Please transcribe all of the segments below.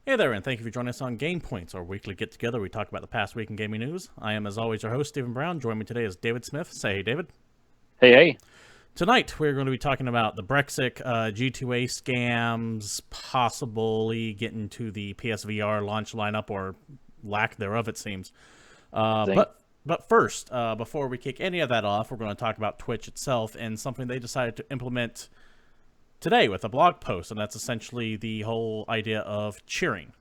Hey there, and thank you for joining us on GamePoints, our weekly get-together. We talk about the past week in gaming news. I am, as always, your host, Stephen Brown. Joining me today is David Smith. Say hey, David. Hey, hey. Tonight, we're going to be talking about the Brexit, G2A scams, possibly getting to the PSVR launch lineup, or lack thereof, it seems. Uh, Zing. but but first, before we kick any of that off, we're going to talk about Twitch itself and something they decided to implement today with a blog post, and that's essentially the whole idea of cheering. You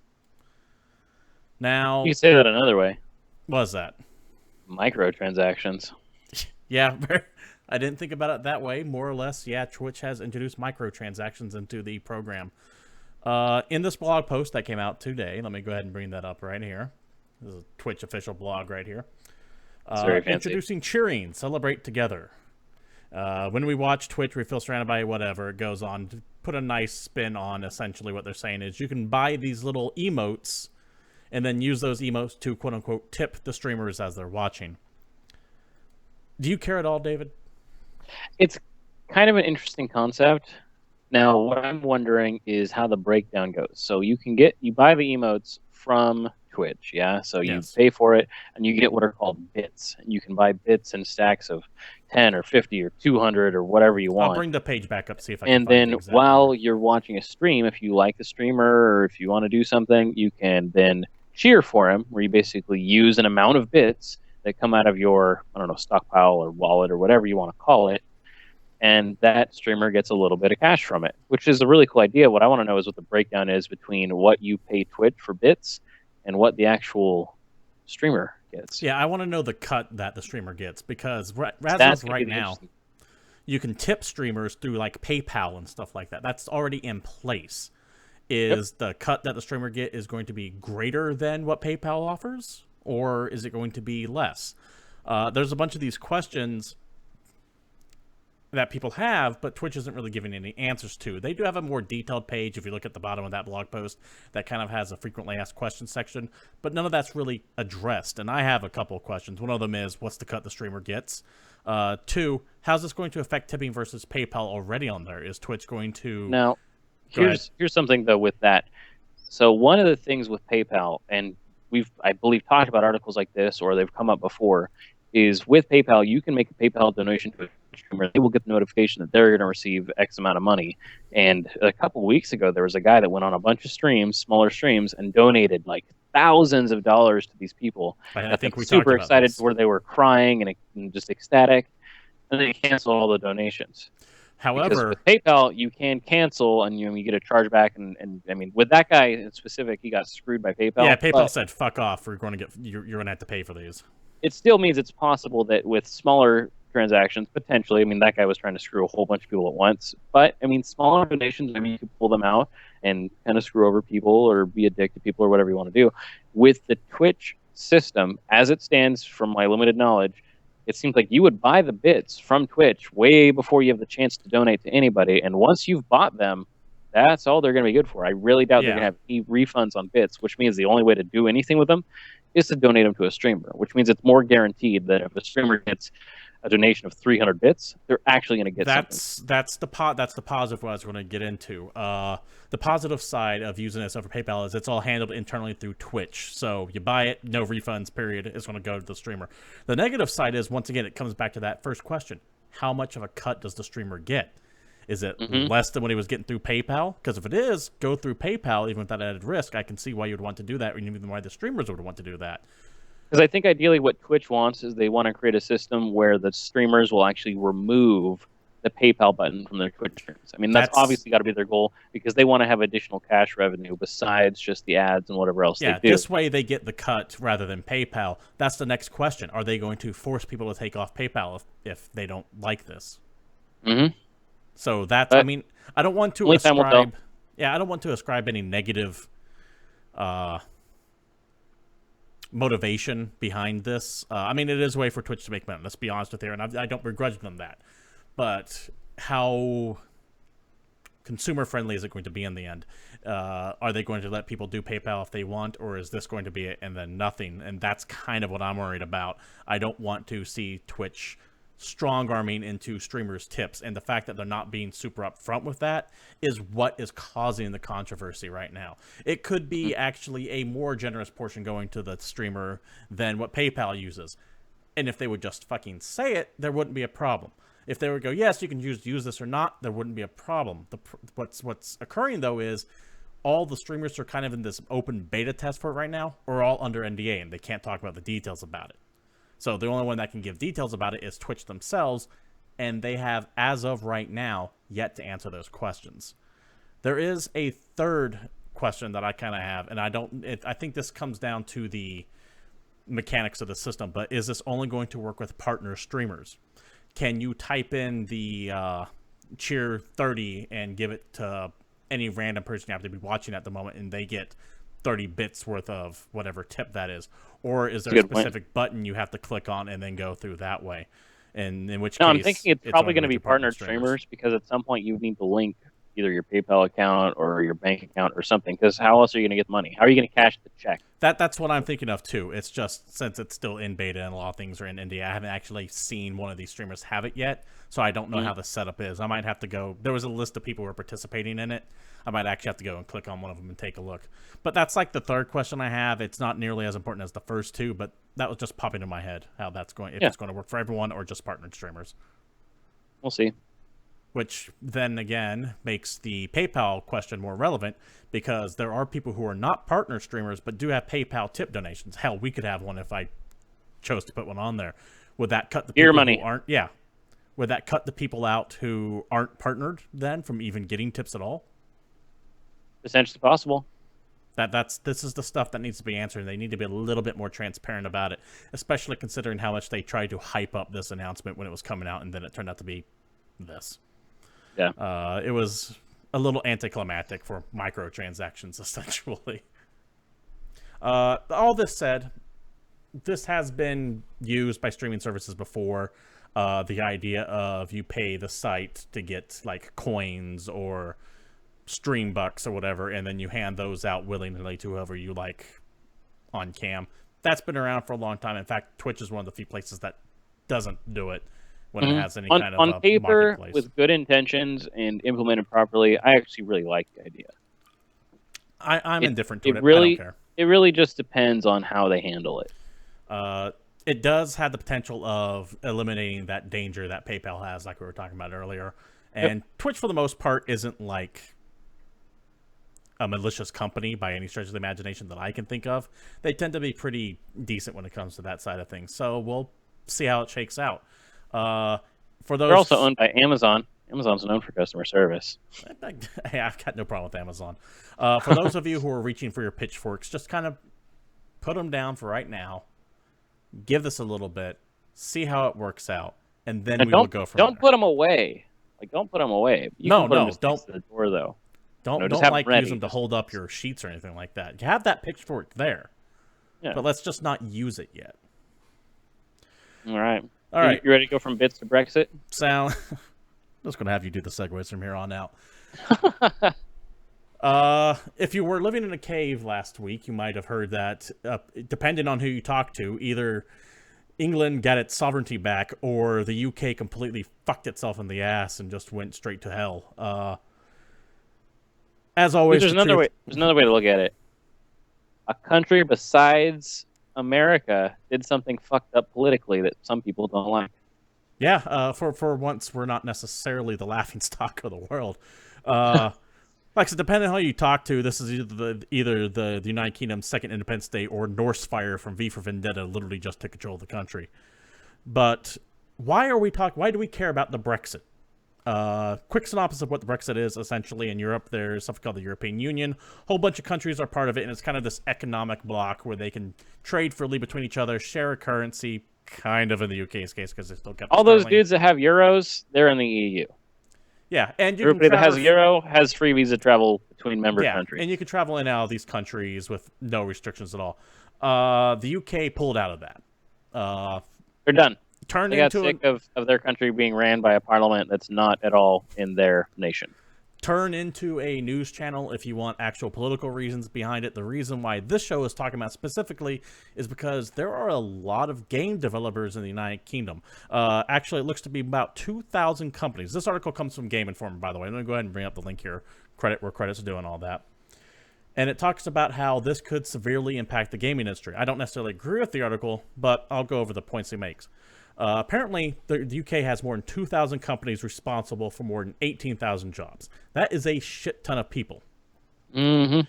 Now, can say that another way. what is that? Microtransactions. Yeah, I didn't think about it that way. More or less, yeah, Twitch has introduced microtransactions into the program. In this blog post that came out today, let me go ahead and bring that up right here. This is a Twitch official blog right here. It's very fancy. Introducing cheering, celebrate together. When we watch Twitch, we feel surrounded by whatever. It goes on to put a nice spin on essentially what they're saying is you can buy these little emotes and then use those emotes to quote-unquote tip the streamers as they're watching. Do you care at all, David? It's kind of an interesting concept. Now, what I'm wondering is how the breakdown goes. So you buy the emotes from Twitch, yeah? So you Yes. pay for it, and you get what are called bits. And you can buy bits in stacks of 10 or 50 or 200 or whatever you want. I'll bring the page back up, see if I can And find then the exact while number. you're watching a stream, if you like the streamer or if you want to do something, you can then cheer for him, where you basically use an amount of bits that come out of your, I don't know, stockpile or wallet or whatever you want to call it. And that streamer gets a little bit of cash from it, which is a really cool idea. What I want to know is what the breakdown is between what you pay Twitch for bits and what the actual streamer gets. Yeah, I want to know the cut that the streamer gets because as That's of going to right be the now, interesting. you can tip streamers through like PayPal and stuff like that. That's already in place. Yep. Is the cut that the streamer get is going to be greater than what PayPal offers, or is it going to be less? There's a bunch of these questions that people have, but Twitch isn't really giving any answers to. They do have a more detailed page if you look at the bottom of that blog post that kind of has a frequently asked questions section, but none of that's really addressed. And I have a couple of questions. One of them is, what's the cut the streamer gets? Two, how's this going to affect tipping versus PayPal already on there? Is Twitch going to... Now, Go ahead. here's something though with that. So one of the things with PayPal, and we've, I believe, talked about articles like this, or they've come up before, is with PayPal, you can make a PayPal donation to a streamer. They will get the notification that they're going to receive X amount of money. And a couple of weeks ago, there was a guy that went on a bunch of streams, smaller streams, and donated like thousands of dollars to these people. I think Got we them talked super about excited this. to where they were crying and just ecstatic. And they canceled all the donations. Because However, with PayPal, you can cancel and you get a chargeback. And I mean, with that guy in specific, he got screwed by PayPal. yeah, PayPal But said, fuck off, you're going to have to pay for these. it still means it's possible that with smaller transactions, potentially, I mean, that guy was trying to screw a whole bunch of people at once. But I mean, smaller donations, maybe you could pull them out and kind of screw over people or be a dick to people or whatever you want to do. With the Twitch system, as it stands, from my limited knowledge, it seems like you would buy the bits from Twitch way before you have the chance to donate to anybody. And once you've bought them, that's all they're going to be good for. I really doubt they're Yeah. going to have any refunds on bits, which means the only way to do anything with them is to donate them to a streamer, which means it's more guaranteed that if a streamer gets a donation of 300 bits, they're actually going to get something. That's the positive what I was going to get into. The positive side of using this over PayPal is it's all handled internally through Twitch. So you buy it, no refunds, period. It's going to go to the streamer. The negative side is, once again, it comes back to that first question. How much of a cut does the streamer get? Is it less than what he was getting through PayPal? Because if it is, go through PayPal, even with that added risk, I can see why you'd want to do that, and even why the streamers would want to do that. Because I think ideally what Twitch wants is they want to create a system where the streamers will actually remove the PayPal button from their Twitch streams. I mean, that's obviously got to be their goal, because they want to have additional cash revenue besides just the ads and whatever else they do. This way they get the cut rather than PayPal. That's the next question. Are they going to force people to take off PayPal if they don't like this? Mm-hmm. So that's, I mean, I don't want to ascribe... Yeah, I don't want to ascribe any negative motivation behind this. I mean, it is a way for Twitch to make money. Let's be honest with you, and I don't begrudge them that. But how consumer friendly is it going to be in the end? Are they going to let people do PayPal if they want, or is this going to be it and then nothing? And that's kind of what I'm worried about. I don't want to see Twitch strong-arming into streamers' tips, and the fact that they're not being super upfront with that is what is causing the controversy right now. It could be actually a more generous portion going to the streamer than what PayPal uses. And if they would just fucking say it, there wouldn't be a problem. If they would go, yes, you can use this or not, there wouldn't be a problem. What's occurring, though, is all the streamers are kind of in this open beta test for it right now, or all under NDA, and they can't talk about the details about it. So the only one that can give details about it is Twitch themselves, and they have, as of right now, yet to answer those questions. There is a third question that I kind of have, and I think this comes down to the mechanics of the system, but is this only going to work with partner streamers? Can you type in the cheer 30 and give it to any random person you have to be watching at the moment, and they get 30 bits worth of whatever tip that is? Or is there a specific button you have to click on and then go through that way? And in which case, I'm thinking it's probably going to be partnered streamers, because at some point you need to link either your PayPal account or your bank account or something, because how else are you going to get the money? How are you going to cash the check? That's what I'm thinking of too. It's just, since it's still in beta and a lot of things are in India, I haven't actually seen one of these streamers have it yet, so I don't know how the setup is. I might have to go. There was a list of people who were participating in it. I might actually have to go and click on one of them and take a look. But that's like the third question I have. It's not nearly as important as the first two, but that was just popping in my head how that's going, if it's going to work for everyone or just partnered streamers. We'll see. Which then again makes the PayPal question more relevant, because there are people who are not partner streamers but do have PayPal tip donations. Hell, we could have one if I chose to put one on there. Would that cut the people who aren't? Yeah. Would that cut the people out who aren't partnered then from even getting tips at all? Essentially possible. This is the stuff that needs to be answered. They need to be a little bit more transparent about it, especially considering how much they tried to hype up this announcement when it was coming out, and then it turned out to be this. Yeah. It was a little anticlimactic for microtransactions, essentially. All this said, this has been used by streaming services before. The idea of you pay the site to get like coins or stream bucks or whatever, and then you hand those out willingly to whoever you like on cam. That's been around for a long time. In fact, Twitch is one of the few places that doesn't do it when it has any kind of on paper marketplace. With good intentions and implemented properly. I actually really like the idea. I'm indifferent to it. Really, I don't care. It really just depends on how they handle it. It does have the potential of eliminating that danger that PayPal has, like we were talking about earlier. And Twitch, for the most part, isn't like a malicious company by any stretch of the imagination that I can think of. They tend to be pretty decent when it comes to that side of things. So we'll see how it shakes out. For those, they're also owned by Amazon. Amazon's known for customer service. Hey, I've got no problem with Amazon. For those of you who are reaching for your pitchforks, just kind of put them down for right now. Give this a little bit. See how it works out, and then we will go from there. Don't put them away. Like, don't put them away. No, don't. To the door, though. Don't like use them to hold up your sheets or anything like that. You have that pitchfork there, but let's just not use it yet. All right. You ready to go from bits to Brexit? I'm just going to have you do the segues from here on out. If you were living in a cave last week, you might have heard that, depending on who you talk to, either England got its sovereignty back or the UK completely fucked itself in the ass and just went straight to hell. As always, there's another way to look at it. A country besides America did something fucked up politically that some people don't like. Yeah, for once, we're not necessarily the laughingstock of the world. Like I said, depending on who you talk to, this is either the United Kingdom's second independence day or Norse Fire from V for Vendetta literally just took control of the country. But why do we care about the Brexit? Quick synopsis of what the Brexit is. Essentially, in Europe, there's something called the European Union. A whole bunch of countries are part of it, and it's kind of this economic bloc where they can trade freely between each other, share a currency, kind of in the UK's case, because they still got all those dudes that have euros, they're in the EU. Yeah, and everybody that has a euro has free visa travel between member countries. And you can travel in and out of these countries with no restrictions at all. The UK pulled out of that. They're done. They got sick of their country being ran by a parliament that's not at all in their nation. turn into a news channel if you want actual political reasons behind it. The reason why this show is talking about specifically is because there are a lot of game developers in the United Kingdom. Actually, it looks to be about 2,000 companies. This article comes from Game Informer, by the way. I'm going to go ahead and bring up the link here, credit where credit's due and all that. And it talks about how this could severely impact the gaming industry. I don't necessarily agree with the article, but I'll go over the points he makes. Apparently, the UK has more than 2,000 companies responsible for more than 18,000 jobs. That is a shit ton of people. Mm-hmm.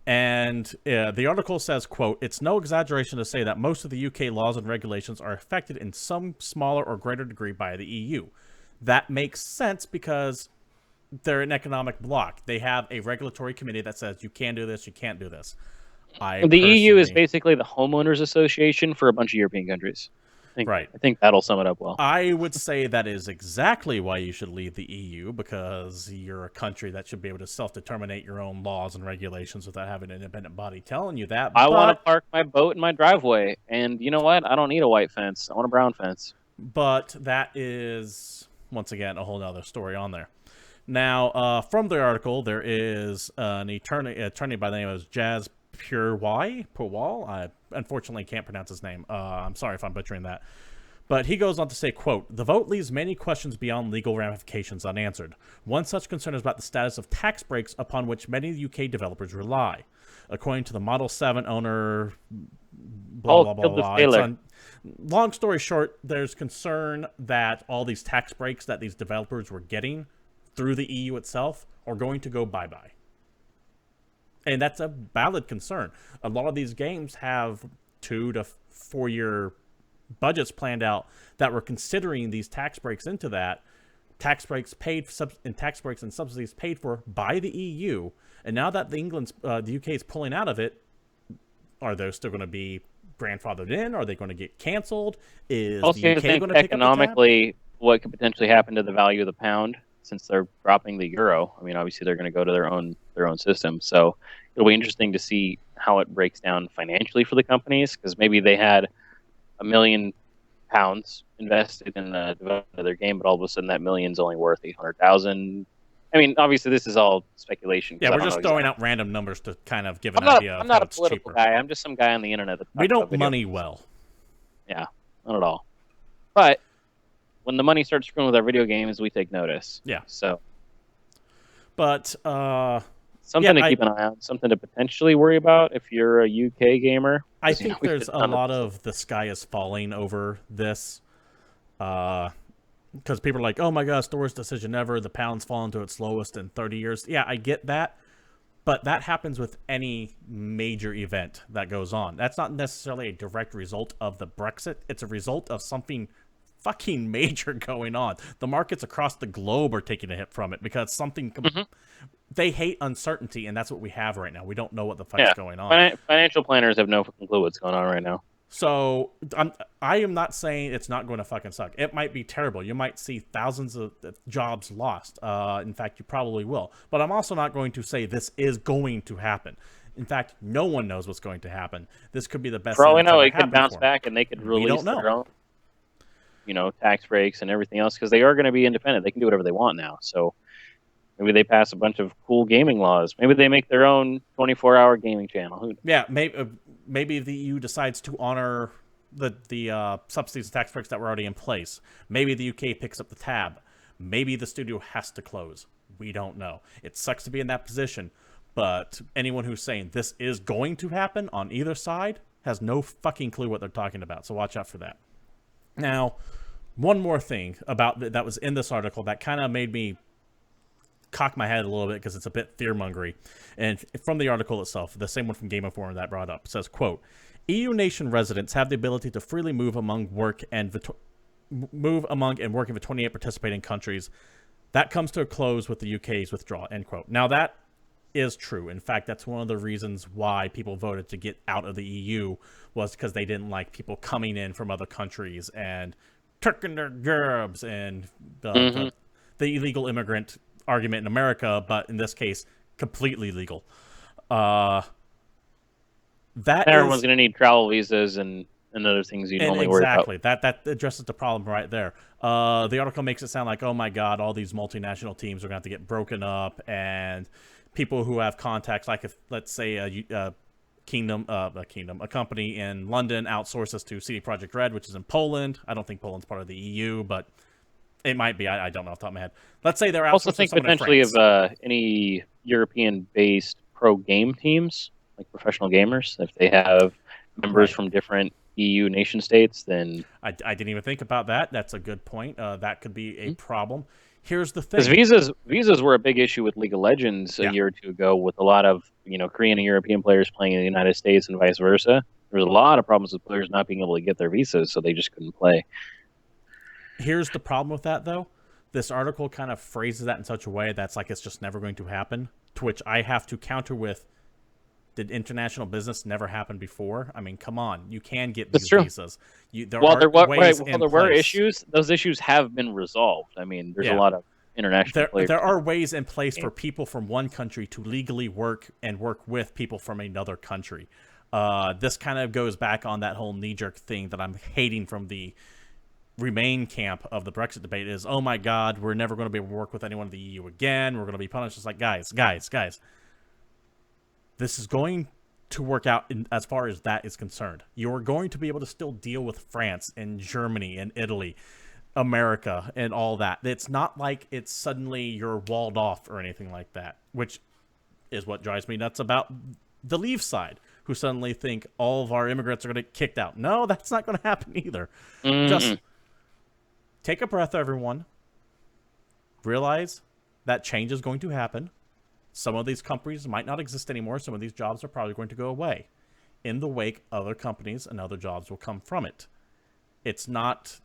And the article says, quote, "It's no exaggeration to say that most of the UK laws and regulations are affected in some smaller or greater degree by the EU. That makes sense because they're an economic bloc. They have a regulatory committee that says you can do this, you can't do this." The EU is basically the homeowners association for a bunch of European countries. I think that'll sum it up well. I would say that is exactly why you should leave the EU, because you're a country that should be able to self-determinate your own laws and regulations without having an independent body telling you that. I want to park my boat in my driveway, and you know what? I don't need a white fence. I want a brown fence. But that is, once again, a whole other story on there. Now, from the article, there is an attorney by the name of Jazz Purwal. I unfortunately can't pronounce his name. I'm sorry if I'm butchering that. But he goes on to say, quote, "The vote leaves many questions beyond legal ramifications unanswered. One such concern is about the status of tax breaks upon which many UK developers rely. According to the Model 7 owner, blah, blah, blah, blah. Long story short, there's concern that all these tax breaks that these developers were getting through the EU itself are going to go bye-bye. And that's a valid concern. A lot of these games have 2 to 4 year budgets planned out that were considering these tax breaks into that. Tax breaks and subsidies paid for by the EU. And now that the UK is pulling out of it, are those still going to be grandfathered in? Are they going to get canceled? Is also, the UK going to pick economically, up the tab? What could potentially happen to the value of the pound since they're dropping the euro? I mean, obviously they're going to go to their own system. So it'll be interesting to see how it breaks down financially for the companies, because maybe they had £1 million invested in the development of their game, but all of a sudden that million's only worth 800,000. I mean, obviously this is all speculation. Yeah, we're just throwing out random numbers to kind of give an idea of how it's cheaper. I'm not a political guy. I'm just some guy on the internet. We don't money well. Yeah, not at all. But when the money starts screwing with our video games, we take notice. Yeah. So. But something to keep an eye on, something to potentially worry about if you're a UK gamer. I think there's a lot of the sky is falling over this. Because people are like, oh my god, the worst decision ever. The pound's fallen to its lowest in 30 years. Yeah, I get that. But that happens with any major event that goes on. That's not necessarily a direct result of the Brexit. It's a result of something fucking major going on. The markets across the globe are taking a hit from it because something... They hate uncertainty, and that's what we have right now. We don't know what the fuck's going on. Financial planners have no fucking clue what's going on right now. So I am not saying it's not going to fucking suck. It might be terrible. You might see thousands of jobs lost. In fact, you probably will. But I'm also not going to say this is going to happen. In fact, no one knows what's going to happen. This could be the best. For all we know, it could bounce back, and they could release their own, tax breaks and everything else, because they are going to be independent. They can do whatever they want now. So maybe they pass a bunch of cool gaming laws. Maybe they make their own 24-hour gaming channel. Yeah, maybe the EU decides to honor the subsidies and tax breaks that were already in place. Maybe the UK picks up the tab. Maybe the studio has to close. We don't know. It sucks to be in that position, but anyone who's saying this is going to happen on either side has no fucking clue what they're talking about, so watch out for that. Now, one more thing about that was in this article that kind of made me cock my head a little bit because it's a bit fear-mongery. And from the article itself, the same one from Game Informer that brought up, says, quote, EU nation residents have the ability to freely move among and work in the 28 participating countries. That comes to a close with the UK's withdrawal, end quote. Now, that is true. In fact, that's one of the reasons why people voted to get out of the EU, was because they didn't like people coming in from other countries and turking their gerbs and the illegal immigrant argument in America, but in this case, completely legal. Everyone's going to need travel visas and and other things you And normally worry about. exactly that addresses the problem right there. The article makes it sound like, oh my god, all these multinational teams are going to have to get broken up, and people who have contacts, like if let's say a company in London outsources to CD Projekt Red, which is in Poland. I don't think Poland's part of the EU, but it might be. I don't know off the top of my head. Let's say they're I also outsourcing to think someone in potentially of France. any European-based pro game teams, like professional gamers, if they have members Right. from different EU nation states, then I didn't even think about that. That's a good point. That could be a problem. Here's the because thing. visas were a big issue with League of Legends a Yeah. year or two ago, with a lot of Korean and European players playing in the United States and vice versa. There was a lot of problems with players not being able to get their visas, so they just couldn't play. Here's the problem with that, though. This article kind of phrases that in such a way that's like it's just never going to happen, to which I have to counter with, did international business never happen before? I mean, come on. You can get That's these true. visas. There Well, are there were ways well, in there were place. issues. Those issues have been resolved. I mean, there's a Yeah. lot of international players. There are ways in place for people from one country to legally work with people from another country. This kind of goes back on that whole knee-jerk thing that I'm hating from the Remain camp of the Brexit debate is, oh my god, we're never going to be able to work with anyone in the EU again. We're going to be punished. It's like, guys. This is going to work out as far as that is concerned. You're going to be able to still deal with France and Germany and Italy, America, and all that. It's not like it's suddenly you're walled off or anything like that, which is what drives me nuts about the Leave side, who suddenly think all of our immigrants are going to get kicked out. No, that's not going to happen either. Mm-mm. Just take a breath, everyone. Realize that change is going to happen. Some of these companies might not exist anymore. Some of these jobs are probably going to go away. In the wake, other companies and other jobs will come from it. It's not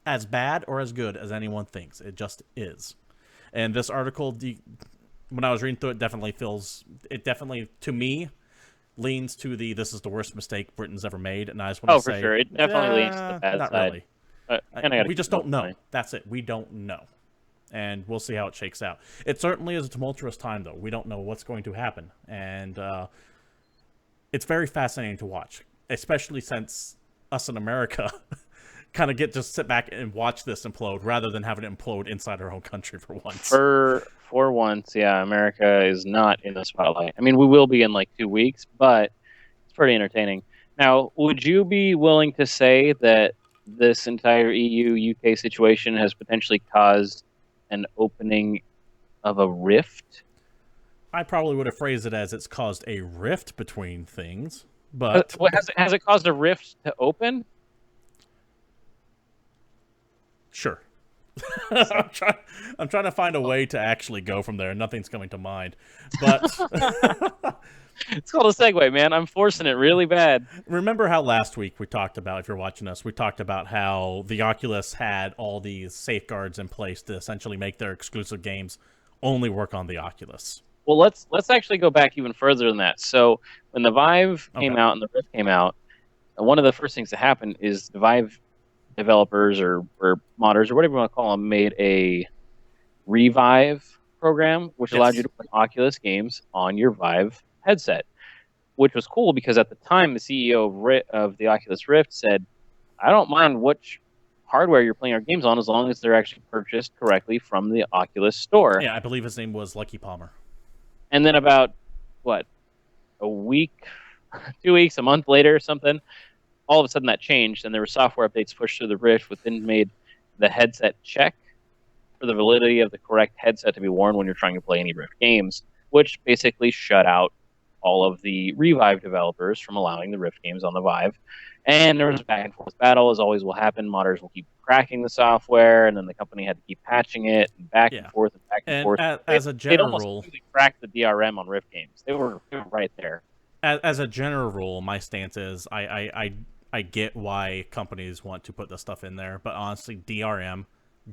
as bad or as good as anyone thinks. It just is. And this article, when I was reading through it, definitely, to me, leans to this is the worst mistake Britain's ever made. And I just want to say, for sure. It definitely leans to the bad not side. really. We just don't know. That's it. We don't know. And we'll see how it shakes out. It certainly is a tumultuous time, though. We don't know what's going to happen. And it's very fascinating to watch, especially since us in America kind of get to sit back and watch this implode rather than having it implode inside our own country for once. For once, yeah, America is not in the spotlight. I mean, we will be in like 2 weeks, but it's pretty entertaining. Now, would you be willing to say that this entire EU-UK situation has potentially caused an opening of a rift? I probably would have phrased it as it's caused a rift between things, but Has it caused a rift to open? Sure. I'm trying to find a way to actually go from there. Nothing's coming to mind, but It's called a segue, man. I'm forcing it really bad. remember how last week we talked about, if you're watching us, we talked about how the Oculus had all these safeguards in place to essentially make their exclusive games only work on the Oculus. Well, let's actually go back even further than that. So when the Vive came out and the Rift came out, one of the first things that happened is the Vive developers or modders or whatever you want to call them made a Revive program, which allowed you to play Oculus games on your Vive headset, which was cool because at the time the CEO of the Oculus Rift said, I don't mind which hardware you're playing our games on as long as they're actually purchased correctly from the Oculus store. Yeah, I believe his name was Lucky Palmer. And then about, a week, 2 weeks, a month later or something, all of a sudden that changed, and there were software updates pushed through the Rift, which then made the headset check for the validity of the correct headset to be worn when you're trying to play any Rift games, which basically shut out all of the Revive developers from allowing the Rift games on the Vive. And there was a back and forth battle, as always will happen. Modders will keep cracking the software, and then the company had to keep patching it, and back and forth and back and forth. As a general almost rule, completely cracked the DRM on Rift games. They were right there. As a general rule, my stance is I get why companies want to put this stuff in there, but honestly, DRM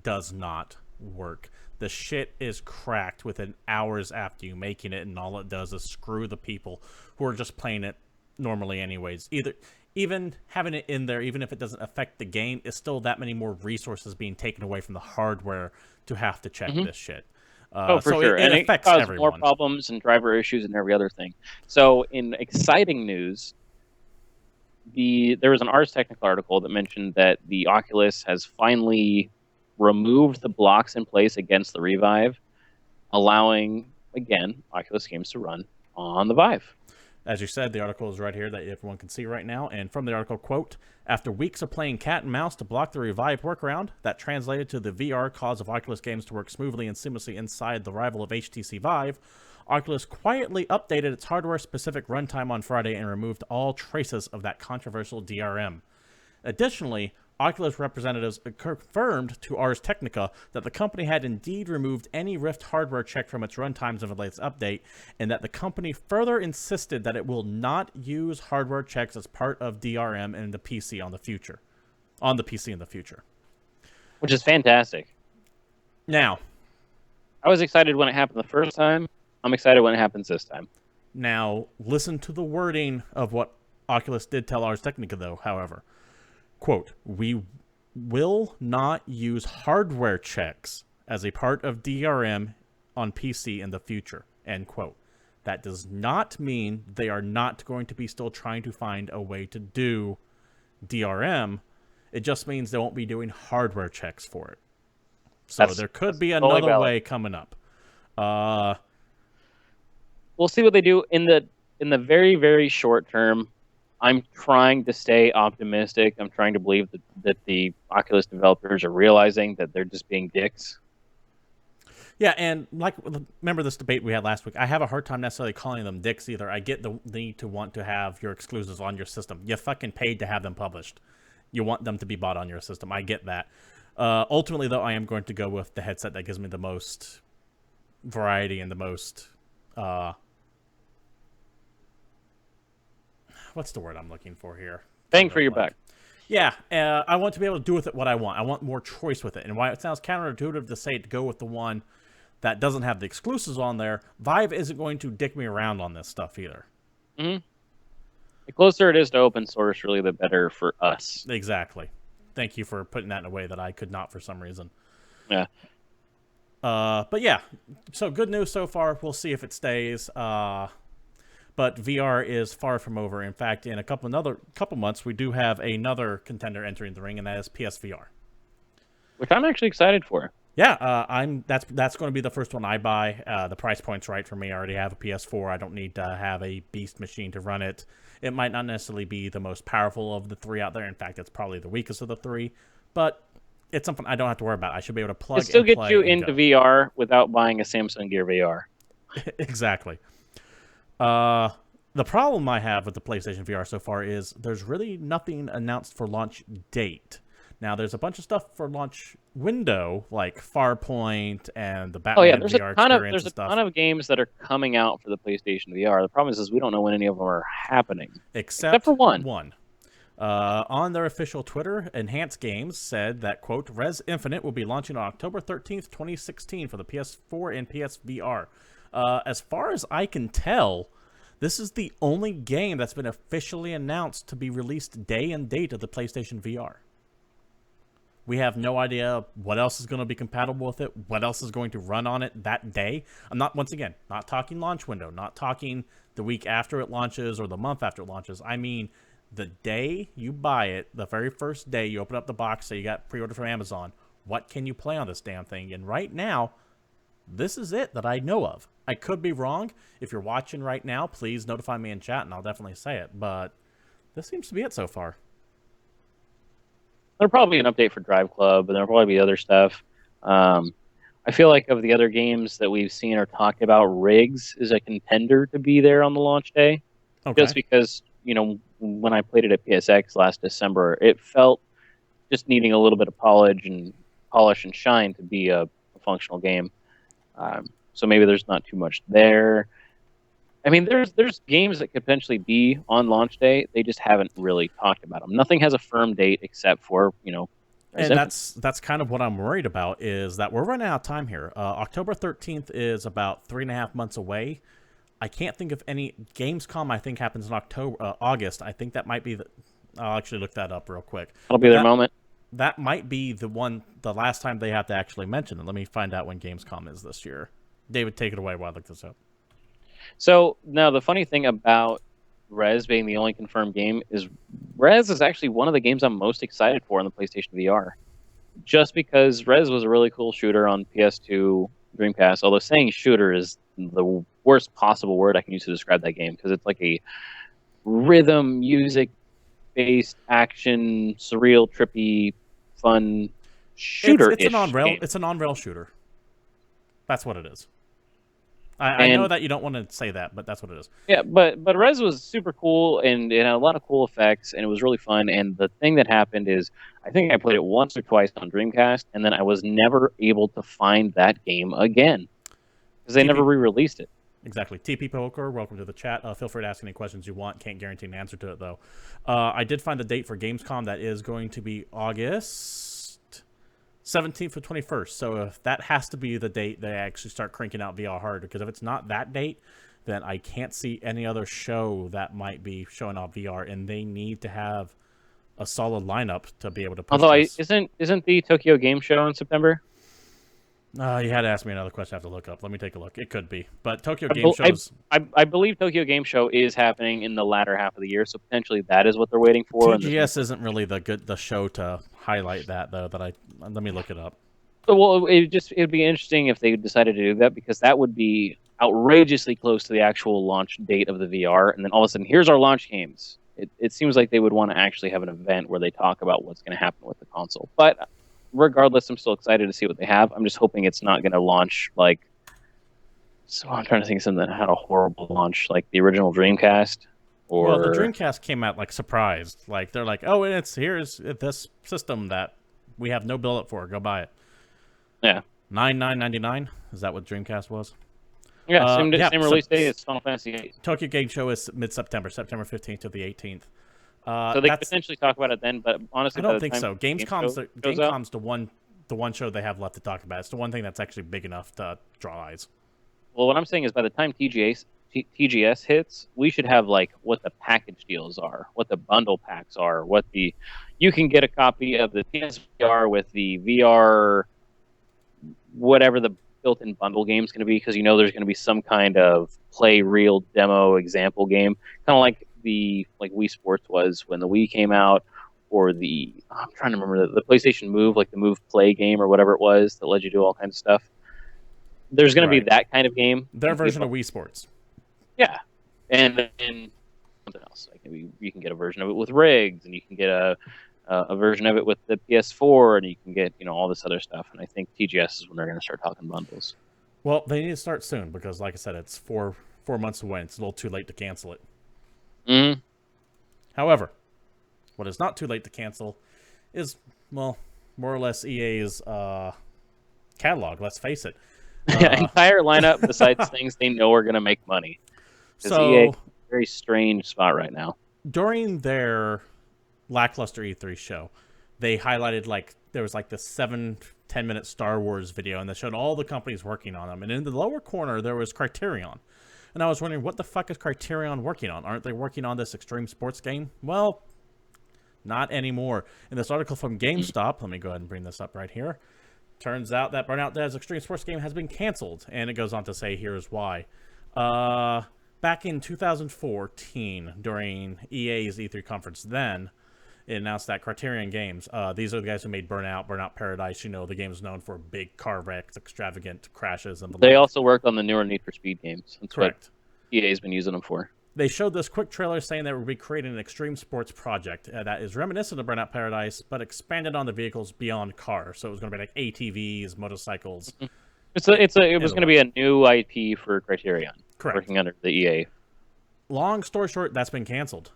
does not work. The shit is cracked within hours after you making it, and all it does is screw the people who are just playing it normally anyways. Even having it in there, even if it doesn't affect the game, is still that many more resources being taken away from the hardware to have to check this shit. For sure. It and affects it caused everyone. more problems and driver issues and every other thing. So in exciting news, there was an Ars Technica article that mentioned that the Oculus has finally removed the blocks in place against the Revive, allowing again Oculus games to run on the Vive. As you said, the article is right here that everyone can see right now. And from the article, quote, after weeks of playing cat and mouse to block the Revive workaround, that translated to the VR cause of Oculus games to work smoothly and seamlessly inside the rival of HTC Vive, Oculus quietly updated its hardware-specific runtime on Friday and removed all traces of that controversial DRM. Additionally, Oculus representatives confirmed to Ars Technica that the company had indeed removed any Rift hardware check from its runtimes of the latest update, and that the company further insisted that it will not use hardware checks as part of DRM in the PC on the future. On the PC in the future. Which is fantastic. Now, I was excited when it happened the first time. I'm excited when it happens this time. Now, listen to the wording of what Oculus did tell Ars Technica, though, however. Quote, we will not use hardware checks as a part of DRM on PC in the future, end quote. That does not mean they are not going to be still trying to find a way to do DRM. It just means they won't be doing hardware checks for it. So there could be another way coming up. We'll see what they do in the very, very short term. I'm trying to stay optimistic. I'm trying to believe that the Oculus developers are realizing that they're just being dicks. Yeah, and like, remember this debate we had last week? I have a hard time necessarily calling them dicks either. I get the need to want to have your exclusives on your system. You fucking paid to have them published. You want them to be bought on your system. I get that. Ultimately, though, I am going to go with the headset that gives me the most variety and the most... what's the word I'm looking for here? Bang for your buck. Yeah, I want to be able to do with it what I want. I want more choice with it. And while it sounds counterintuitive to say to go with the one that doesn't have the exclusives on there, Vive isn't going to dick me around on this stuff either. Mm-hmm. The closer it is to open source, really, the better for us. Exactly. Thank you for putting that in a way that I could not for some reason. Yeah. But yeah, so good news so far. We'll see if it stays. But VR is far from over. In fact, in a couple months, we do have another contender entering the ring, and that is PSVR, which I'm actually excited for. Yeah, that's going to be the first one I buy. The price point's right for me. I already have a PS4. I don't need to have a beast machine to run it. It might not necessarily be the most powerful of the three out there. In fact, it's probably the weakest of the three. But it's something I don't have to worry about. I should be able to plug. It still gets you into VR without buying a Samsung Gear VR. Exactly. The problem I have with the PlayStation VR so far is there's really nothing announced for launch date. Now, there's a bunch of stuff for launch window, like Farpoint and the Batman VR experience. There's a ton of games that are coming out for the PlayStation VR. The problem is we don't know when any of them are happening. Except for one. On their official Twitter, Enhanced Games said that, quote, Res Infinite will be launching on October 13th, 2016 for the PS4 and PSVR. As far as I can tell, this is the only game that's been officially announced to be released day and date of the PlayStation VR. We have no idea what else is going to be compatible with it, what else is going to run on it that day. I'm not, once again, not talking launch window, not talking the week after it launches or the month after it launches. I mean, the day you buy it, the very first day you open up the box, say you got pre-order from Amazon, what can you play on this damn thing? And right now, this is it that I know of. I could be wrong. If you're watching right now, please notify me in chat and I'll definitely say it. But this seems to be it so far. There'll probably be an update for Drive Club, and there'll probably be other stuff. I feel like of the other games that we've seen or talked about, Riggs is a contender to be there on the launch day. Okay. Just because, you know, when I played it at PSX last December, it felt just needing a little bit of polish and shine to be a functional game. So maybe there's not too much there. I mean, there's games that could potentially be on launch day. They just haven't really talked about them. Nothing has a firm date except for, you know. And that's kind of what I'm worried about, is that we're running out of time here. October 13th is about 3.5 months away. I can't think of any. Gamescom, I think, happens in August. I think that might be I'll actually look that up real quick. That'll be their moment. That might be the last time they have to actually mention it. Let me find out when Gamescom is this year. David, take it away while I look this up. So, now the funny thing about Res being the only confirmed game is Rez is actually one of the games I'm most excited for on the PlayStation VR. Just because Rez was a really cool shooter on PS2 Dreamcast, although saying shooter is the worst possible word I can use to describe that game, because it's like a rhythm, music-based, action, surreal, trippy, fun shooter-ish game. It's an on-rail shooter. That's what it is. I And know that you don't want to say that, but that's what it is. yeah, but Rez was super cool, and it had a lot of cool effects, and it was really fun. And the thing that happened is, I think I played it once or twice on Dreamcast, and then I was never able to find that game again because they never re-released it. Exactly. TP Poker, welcome to the chat. Feel free to ask any questions you want. Can't guarantee an answer to it, though. I did find the date for Gamescom. That is going to be August 17th or 21st. So if that has to be the date they actually start cranking out VR hard, because if it's not that date, then I can't see any other show that might be showing off VR, and they need to have a solid lineup to be able to push this. Isn't the Tokyo Game Show in September? You had to ask me another question I have to look up. Let me take a look. It could be. But Tokyo Game Shows... I believe Tokyo Game Show is happening in the latter half of the year, so potentially that is what they're waiting for. TGS isn't really the show to highlight that, though. Let me look it up. Well, it'd be interesting if they decided to do that, because that would be outrageously close to the actual launch date of the VR, and then all of a sudden, here's our launch games. It seems like they would want to actually have an event where they talk about what's going to happen with the console. But regardless, I'm still excited to see what they have. I'm just hoping it's not going to launch like... So I'm trying to think of something that had a horrible launch, like the original Dreamcast. Well, the Dreamcast came out like surprised. Like they're like, oh, here's this system that we have no build up for. Go buy it. Yeah. $99.99. Is that what Dreamcast was? Yeah, same release date as Final Fantasy VIII. Tokyo Game Show is mid-September, September 15th to the 18th. So they could potentially talk about it then, but honestly, I don't think so. Gamescom's the one show they have left to talk about. It's the one thing that's actually big enough to draw eyes. Well, what I'm saying is, by the time TGS hits, we should have like what the package deals are, what the bundle packs are, you can get a copy of the PSVR with the VR, whatever the built-in bundle game is going to be, because there's going to be some kind of play real demo example game, kind of like Wii Sports was when the Wii came out, or I'm trying to remember the PlayStation Move, like the Move Play game or whatever it was that let you do all kinds of stuff. There's going to be that kind of game. Their version of Wii Sports. Yeah, and then something else. Like maybe you can get a version of it with rigs, and you can get a version of it with the PS4, and you can get all this other stuff. And I think TGS is when they're going to start talking bundles. Well, they need to start soon, because, like I said, it's four months away. It's a little too late to cancel it. Mm-hmm. However, what is not too late to cancel is, well, more or less EA's catalog. Let's face it. Entire lineup besides things they know are going to make money. So EA is a very strange spot right now. During their lackluster E3 show, they highlighted there was this 7-10 minute Star Wars video, and they showed all the companies working on them. And in the lower corner there was Criterion. And I was wondering, what the fuck is Criterion working on? Aren't they working on this extreme sports game? Well, not anymore. In this article from GameStop, let me go ahead and bring this up right here. Turns out that Burnout Dad's extreme sports game has been canceled. And it goes on to say, here's why. Back in 2014, during EA's E3 conference then, it announced that Criterion Games, these are the guys who made Burnout Paradise. The game's known for big car wrecks, extravagant crashes, and they also worked on the newer Need for Speed games. That's correct. What EA's been using them for. They showed this quick trailer saying that we'll be creating an extreme sports project that is reminiscent of Burnout Paradise, but expanded on the vehicles beyond cars. So it was going to be like ATVs, motorcycles. It was going to be a new IP for Criterion. Correct. Working under the EA. Long story short, that's been canceled.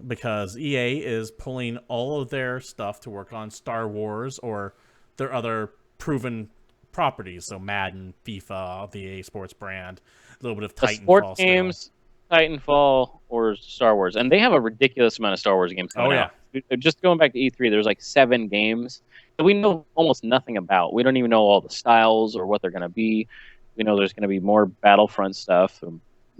Because EA is pulling all of their stuff to work on Star Wars or their other proven properties. So Madden, FIFA, the EA Sports brand, a little bit of Titanfall. Sports games, Titanfall, or Star Wars. And they have a ridiculous amount of Star Wars games coming out. Just going back to E3, there's 7 games that we know almost nothing about. We don't even know all the styles or what they're going to be. We know there's going to be more Battlefront stuff.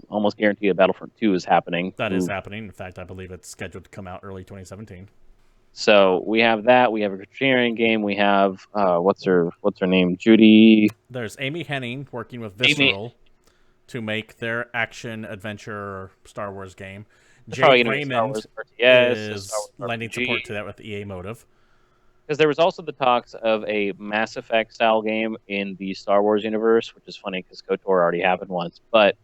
Almost guarantee a Battlefront 2 is happening. That is happening. In fact, I believe it's scheduled to come out early 2017. So we have that. We have a Criterion game. We have what's her name? Judy. There's Amy Hennig working with Visceral to make their action adventure Star Wars game, It's probably Jade going to be Star Wars Raymond RTS, a Star is Wars lending support RPG. to that with EA Motive. Because there was also the talks of a Mass Effect style game in the Star Wars universe, which is funny because KOTOR already happened once. But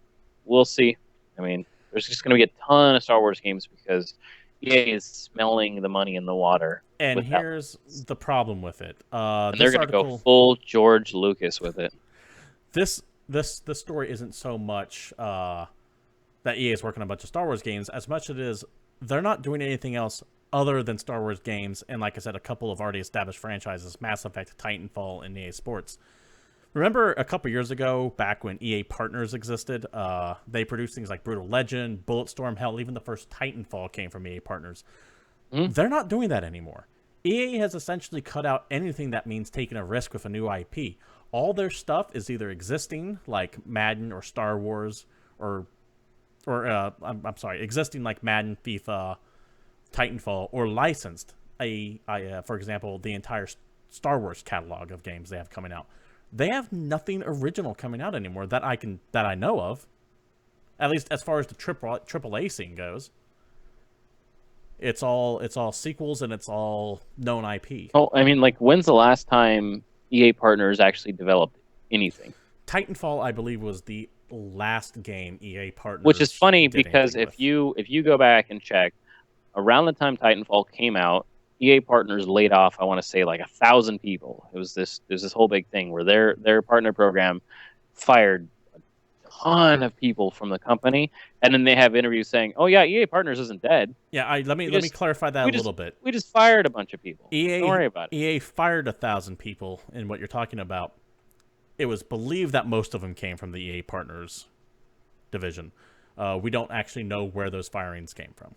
we'll see. I mean, there's just going to be a ton of Star Wars games because EA is smelling the money in the water. And with that here's the problem with it. and they're This going to go article, full George Lucas with it. this story isn't so much that EA is working on a bunch of Star Wars games as much as it is they're not doing anything else other than Star Wars games. And like I said, a couple of already established franchises, Mass Effect, Titanfall, and EA Sports. Remember a couple years ago, back when EA Partners existed, they produced things like Brutal Legend, Bulletstorm, hell, even the first Titanfall came from EA Partners. Mm-hmm. They're not doing that anymore. EA has essentially cut out anything that means taking a risk with a new IP. All their stuff is either existing, like Madden or Star Wars, existing like Madden, FIFA, Titanfall, or licensed. For example, the entire Star Wars catalog of games they have coming out. They have nothing original coming out anymore that I know of. At least as far as the AAA scene goes. It's all sequels and it's all known IP. Oh, I mean, like, when's the last time EA Partners actually developed anything? Titanfall, I believe, was the last game EA Partners. Which is funny did because anything if you go back and check, around the time Titanfall came out, EA Partners laid off, I want to say, like 1,000 people. There's this whole big thing where their partner program fired a ton of people from the company, and then they have interviews saying, "Oh yeah, EA Partners isn't dead. Yeah, let me clarify that a little bit. We just fired a bunch of people. EA, Don't worry about it." EA fired 1,000 people in what you're talking about. It was believed that most of them came from the EA Partners division. We don't actually know where those firings came from.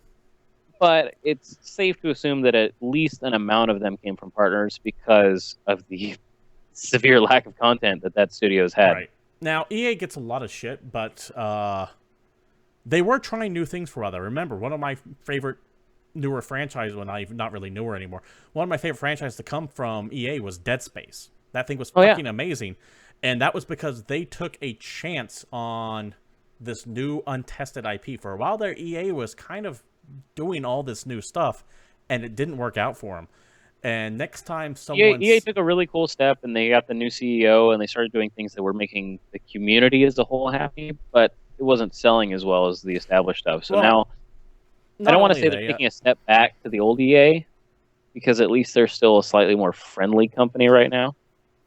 But it's safe to assume that at least an amount of them came from partners because of the severe lack of content that studio's had. Right. Now, EA gets a lot of shit, but they were trying new things for a while there. Remember, one of my favorite newer franchises, well, not really newer anymore, one of my favorite franchises to come from EA was Dead Space. That thing was fucking amazing. And that was because they took a chance on this new untested IP. For a while there, EA was kind of doing all this new stuff, and it didn't work out for them. And next time EA took a really cool step, and they got the new CEO, and they started doing things that were making the community as a whole happy, but it wasn't selling as well as the established stuff. So now, I don't want to say they're taking a step back to the old EA, because at least they're still a slightly more friendly company right now.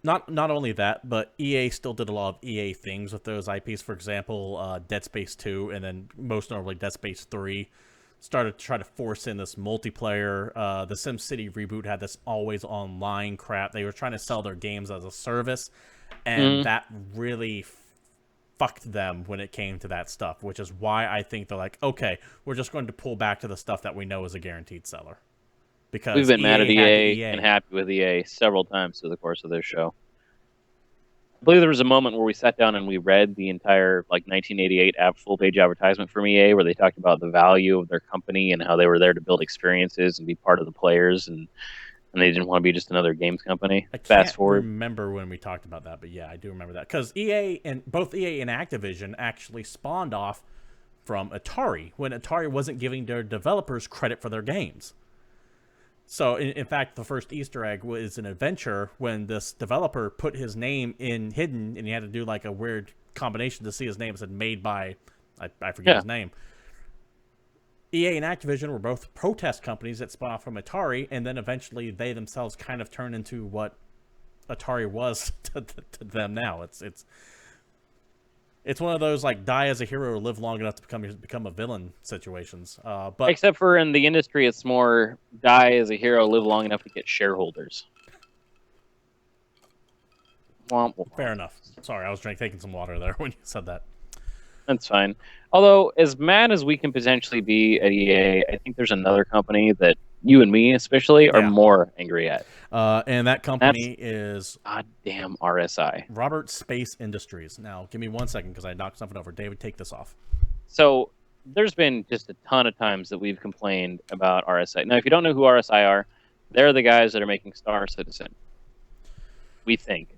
Not only that, but EA still did a lot of EA things with those IPs. For example, Dead Space 2, and then most notably Dead Space 3. Started to try to force in this multiplayer. The SimCity reboot had this always online crap. They were trying to sell their games as a service, and that really fucked them when it came to that stuff, which is why I think they're like, okay, we're just going to pull back to the stuff that we know is a guaranteed seller. Because we've been mad at EA and happy with EA several times through the course of their show. I believe there was a moment where we sat down and we read the entire 1988 full-page advertisement from EA where they talked about the value of their company and how they were there to build experiences and be part of the players, and they didn't want to be just another games company. I can't remember when we talked about that, but yeah, I do remember that. Because both EA and Activision actually spawned off from Atari when Atari wasn't giving their developers credit for their games. So, in fact, the first Easter egg was an adventure when this developer put his name in hidden, and he had to do like a weird combination to see his name. It said made by, I forget his name. EA and Activision were both protest companies that spun off from Atari, and then eventually they themselves kind of turned into what Atari was to them now. It's one of those die as a hero or live long enough to become a villain situations. But except for in the industry, it's more die as a hero, live long enough to get shareholders. Fair enough. Sorry, I was taking some water there when you said that. That's fine. Although, as mad as we can potentially be at EA, I think there's another company that you and me especially are more angry at. And that company is goddamn RSI. Robert Space Industries. Now, give me 1 second because I knocked something over. David, take this off. So, there's been just a ton of times that we've complained about RSI. Now, if you don't know who RSI are, they're the guys that are making Star Citizen. We think.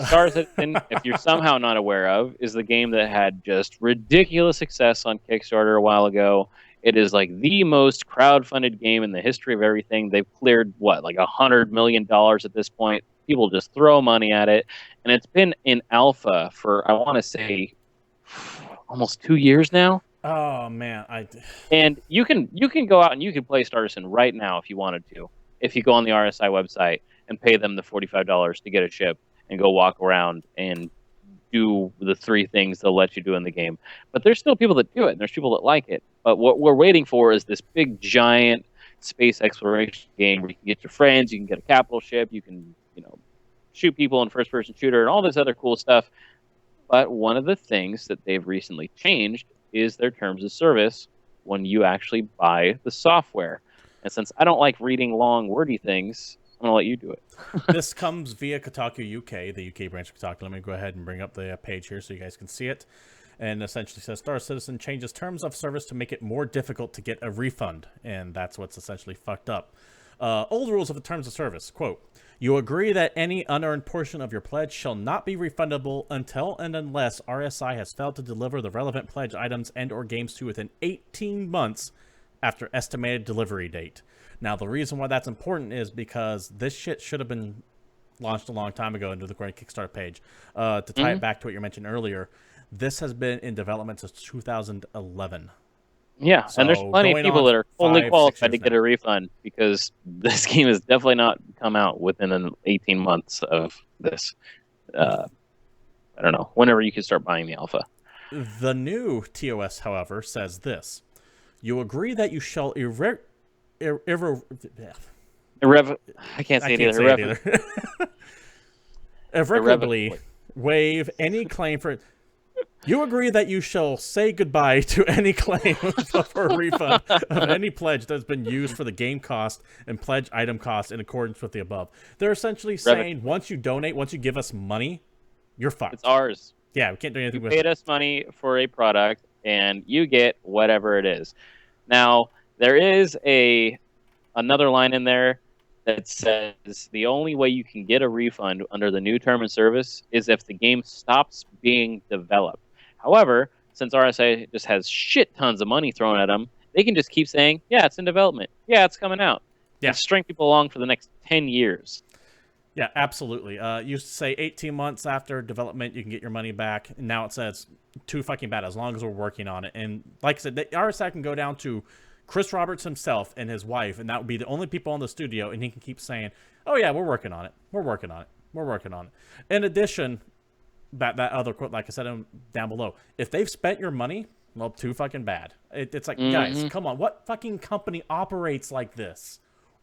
Star Citizen, if you're somehow not aware of, is the game that had just ridiculous success on Kickstarter a while ago. It is like the most crowd-funded game in the history of everything. They've cleared what, like $100 million at this point. People just throw money at it, and it's been in alpha for I want to say almost 2 years now. Oh man, And you can go out and you can play Star Citizen right now if you wanted to. If you go on the RSI website and pay them the $45 to get a ship and go walk around and do the 3 things they'll let you do in the game. But there's still people that do it, and there's people that like it. But what we're waiting for is this big, giant space exploration game where you can get your friends, you can get a capital ship, you can, shoot people in first-person shooter and all this other cool stuff. But one of the things that they've recently changed is their terms of service when you actually buy the software. And since I don't like reading long, wordy things, I'm going to let you do it. This comes via Kotaku UK, the UK branch of Kotaku. Let me go ahead and bring up the page here so you guys can see it. And essentially says, Star Citizen changes terms of service to make it more difficult to get a refund. And that's what's essentially fucked up. Old rules of the terms of service. Quote, you agree that any unearned portion of your pledge shall not be refundable until and unless RSI has failed to deliver the relevant pledge items and or games to within 18 months after estimated delivery date. Now, the reason why that's important is because this shit should have been launched a long time ago into the Kickstarter page. To tie it back to what you mentioned earlier, this has been in development since 2011. Yeah, So and there's plenty of people that are totally qualified to get now. a refund because this game has definitely not come out within 18 months of this. I don't know, whenever you can start buying the alpha. The new TOS, however, says this. You agree that you shall I can't say it either. Irrevocably waive any claim for... You agree that you shall say goodbye to any claim for a refund of any pledge that's been used for the game cost and pledge item cost in accordance with the above. They're essentially saying once you donate, once you give us money, you're fucked. It's ours. Yeah, we can't do anything with it. You paid us money for a product, and you get whatever it is. Now, there is another line in there that says the only way you can get a refund under the new term of service is if the game stops being developed. However, since RSA just has shit tons of money thrown at them, they can just keep saying, yeah, it's in development. Yeah, it's coming out. Yeah. And string people along for the next 10 years. Yeah, absolutely. Used to say 18 months after development, you can get your money back. And now it says too fucking bad as long as we're working on it. And like I said, the RSI can go down to Chris Roberts himself and his wife, and that would be the only people in the studio, and he can keep saying, oh yeah, we're working on it. We're working on it. We're working on it. In addition, that other quote, like I said down below, if they've spent your money, well, too fucking bad. It's like, guys, come on. What fucking company operates like this?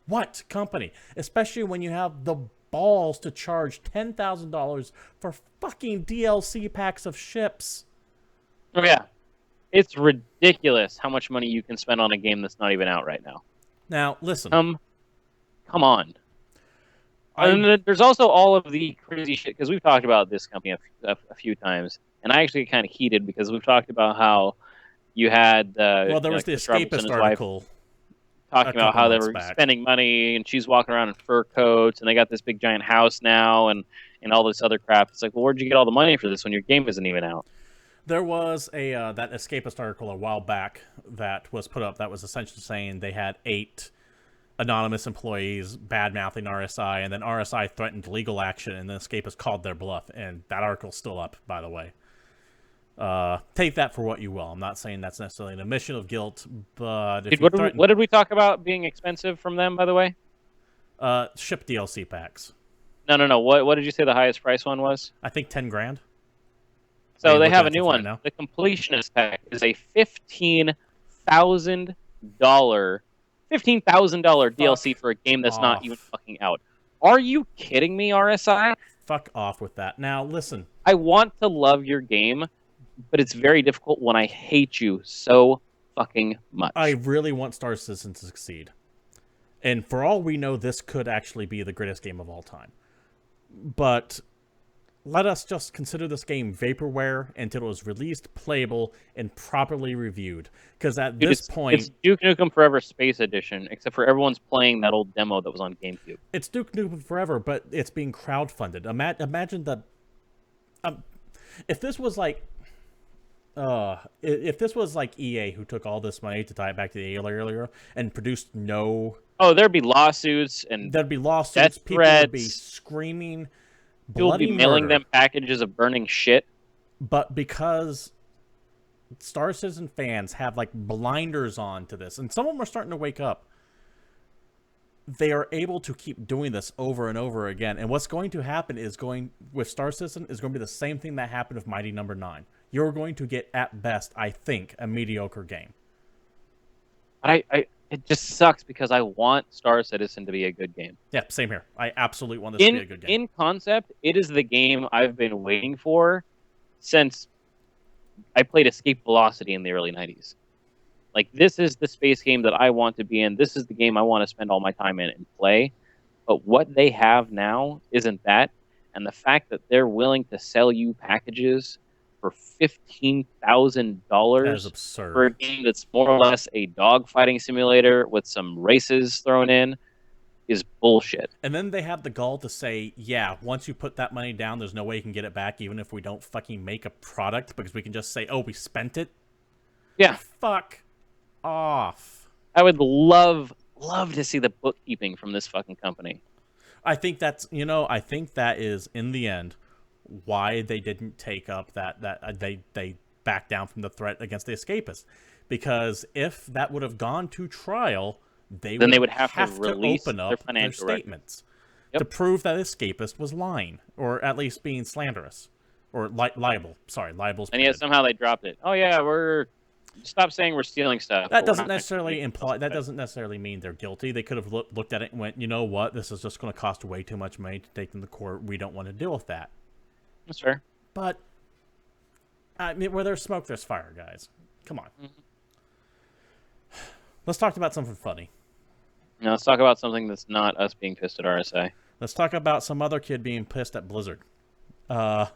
What company? Especially when you have the balls to charge $10,000 for fucking DLC packs of ships. Oh, yeah. It's ridiculous how much money you can spend on a game that's not even out right now. Now, listen. Come on. And there's also all of the crazy shit, because we've talked about this company a few times, and I actually get kind of heated because we've talked about how you had well, there was the Escapist article talking about how they were spending money, and she's walking around in fur coats, and they got this big giant house now, and all this other crap. It's like, well, where'd you get all the money for this when your game isn't even out? There was that Escapist article a while back that was put up that was essentially saying they had 8 anonymous employees bad-mouthing RSI, and then RSI threatened legal action, and the Escapists called their bluff, and that article's still up, by the way. Take that for what you will. I'm not saying that's necessarily an admission of guilt, but... What did we talk about being expensive from them, by the way? Ship DLC packs. No. What did you say the highest price one was? I think 10 grand. So they have a new one. Now. The Completionist Pack is a $15,000 DLC for a game that's not even fucking out. Are you kidding me, RSI? Fuck off with that. Now, listen. I want to love your game, but it's very difficult when I hate you so fucking much. I really want Star Citizen to succeed. And for all we know, this could actually be the greatest game of all time. But... let us just consider this game vaporware until it was released, playable, and properly reviewed. Because at this point... It's Duke Nukem Forever Space Edition, except for everyone's playing that old demo that was on GameCube. It's Duke Nukem Forever, but it's being crowdfunded. Imagine that... if this was like... If this was like EA who took all this money to tie it back to the earlier and produced no, Oh, there'd be lawsuits and there'd be death lawsuits. People would be threats. screaming People would be bloody mailing murder. them packages of burning shit. But because Star Citizen fans have like blinders on to this, and some of them are starting to wake up, they are able to keep doing this over and over again. And what's going to happen is going with Star Citizen is going to be the same thing that happened with Mighty Number 9. You're going to get, at best, I think, a mediocre game. It just sucks because I want Star Citizen to be a good game. Yeah, same here. I absolutely want this to be a good game. In concept, it is the game I've been waiting for since I played Escape Velocity in the early 90s. Like, this is the space game that I want to be in. This is the game I want to spend all my time in and play. But what they have now isn't that. And the fact that they're willing to sell you packages for $15,000 That is absurd. for a game that's more or less a dogfighting simulator with some races thrown in is bullshit. And then they have the gall to say, yeah, once you put that money down, there's no way you can get it back, even if we don't fucking make a product, because we can just say, oh, we spent it. Yeah. Fuck off. I would love to see the bookkeeping from this fucking company. I think that's, I think that is, in the end, why they didn't take up they backed down from the threat against the escapists. Because if that would have gone to trial, they would have to open up their statements to prove that escapist was lying, or at least being slanderous, or liable. Sorry, libel's. And yet somehow they dropped it. Oh yeah, stop saying we're stealing stuff. That doesn't necessarily imply. That doesn't necessarily mean they're guilty. They could have looked at it and went, you know what, this is just going to cost way too much money to take them to court. We don't want to deal with that. That's fair. But I mean, where there's smoke, there's fire, guys. Come on. Mm-hmm. Let's talk about something funny. Now let's talk about something that's not us being pissed at RSA. Let's talk about some other kid being pissed at Blizzard. Being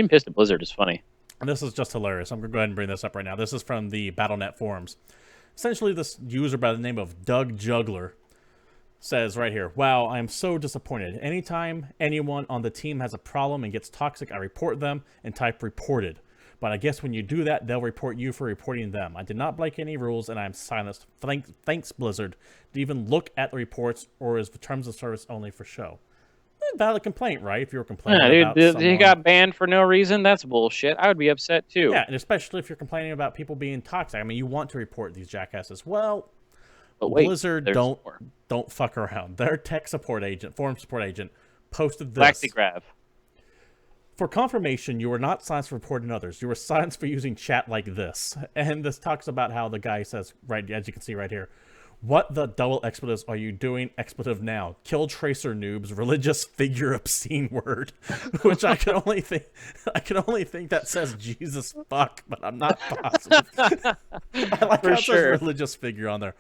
pissed at Blizzard is funny. This is just hilarious. I'm going to go ahead and bring this up right now. This is from the BattleNet forums. Essentially, this user by the name of Doug Juggler says right here, wow, I'm so disappointed. Anytime anyone on the team has a problem and gets toxic, I report them and type reported. But I guess when you do that, they'll report you for reporting them. I did not break any rules, and I am silenced. Thanks, Blizzard. To even look at the reports, or is the terms of service only for show? Valid complaint, right? If you're complaining about someone... he got banned for no reason, that's bullshit. I would be upset, too. Yeah, and especially if you're complaining about people being toxic. I mean, you want to report these jackasses. Well, but wait, Blizzard don't fuck around. Their tech support agent, forum support agent, posted this. FlexiGraph. For confirmation, you were not silenced for reporting others. You were silenced for using chat like this. And this talks about how the guy says, right, as you can see right here, what the double expletives are you doing? Expletive now. Kill tracer noobs. Religious figure obscene word. Which I can only think that says Jesus fuck, but I'm not positive. I like how it says religious figure on there.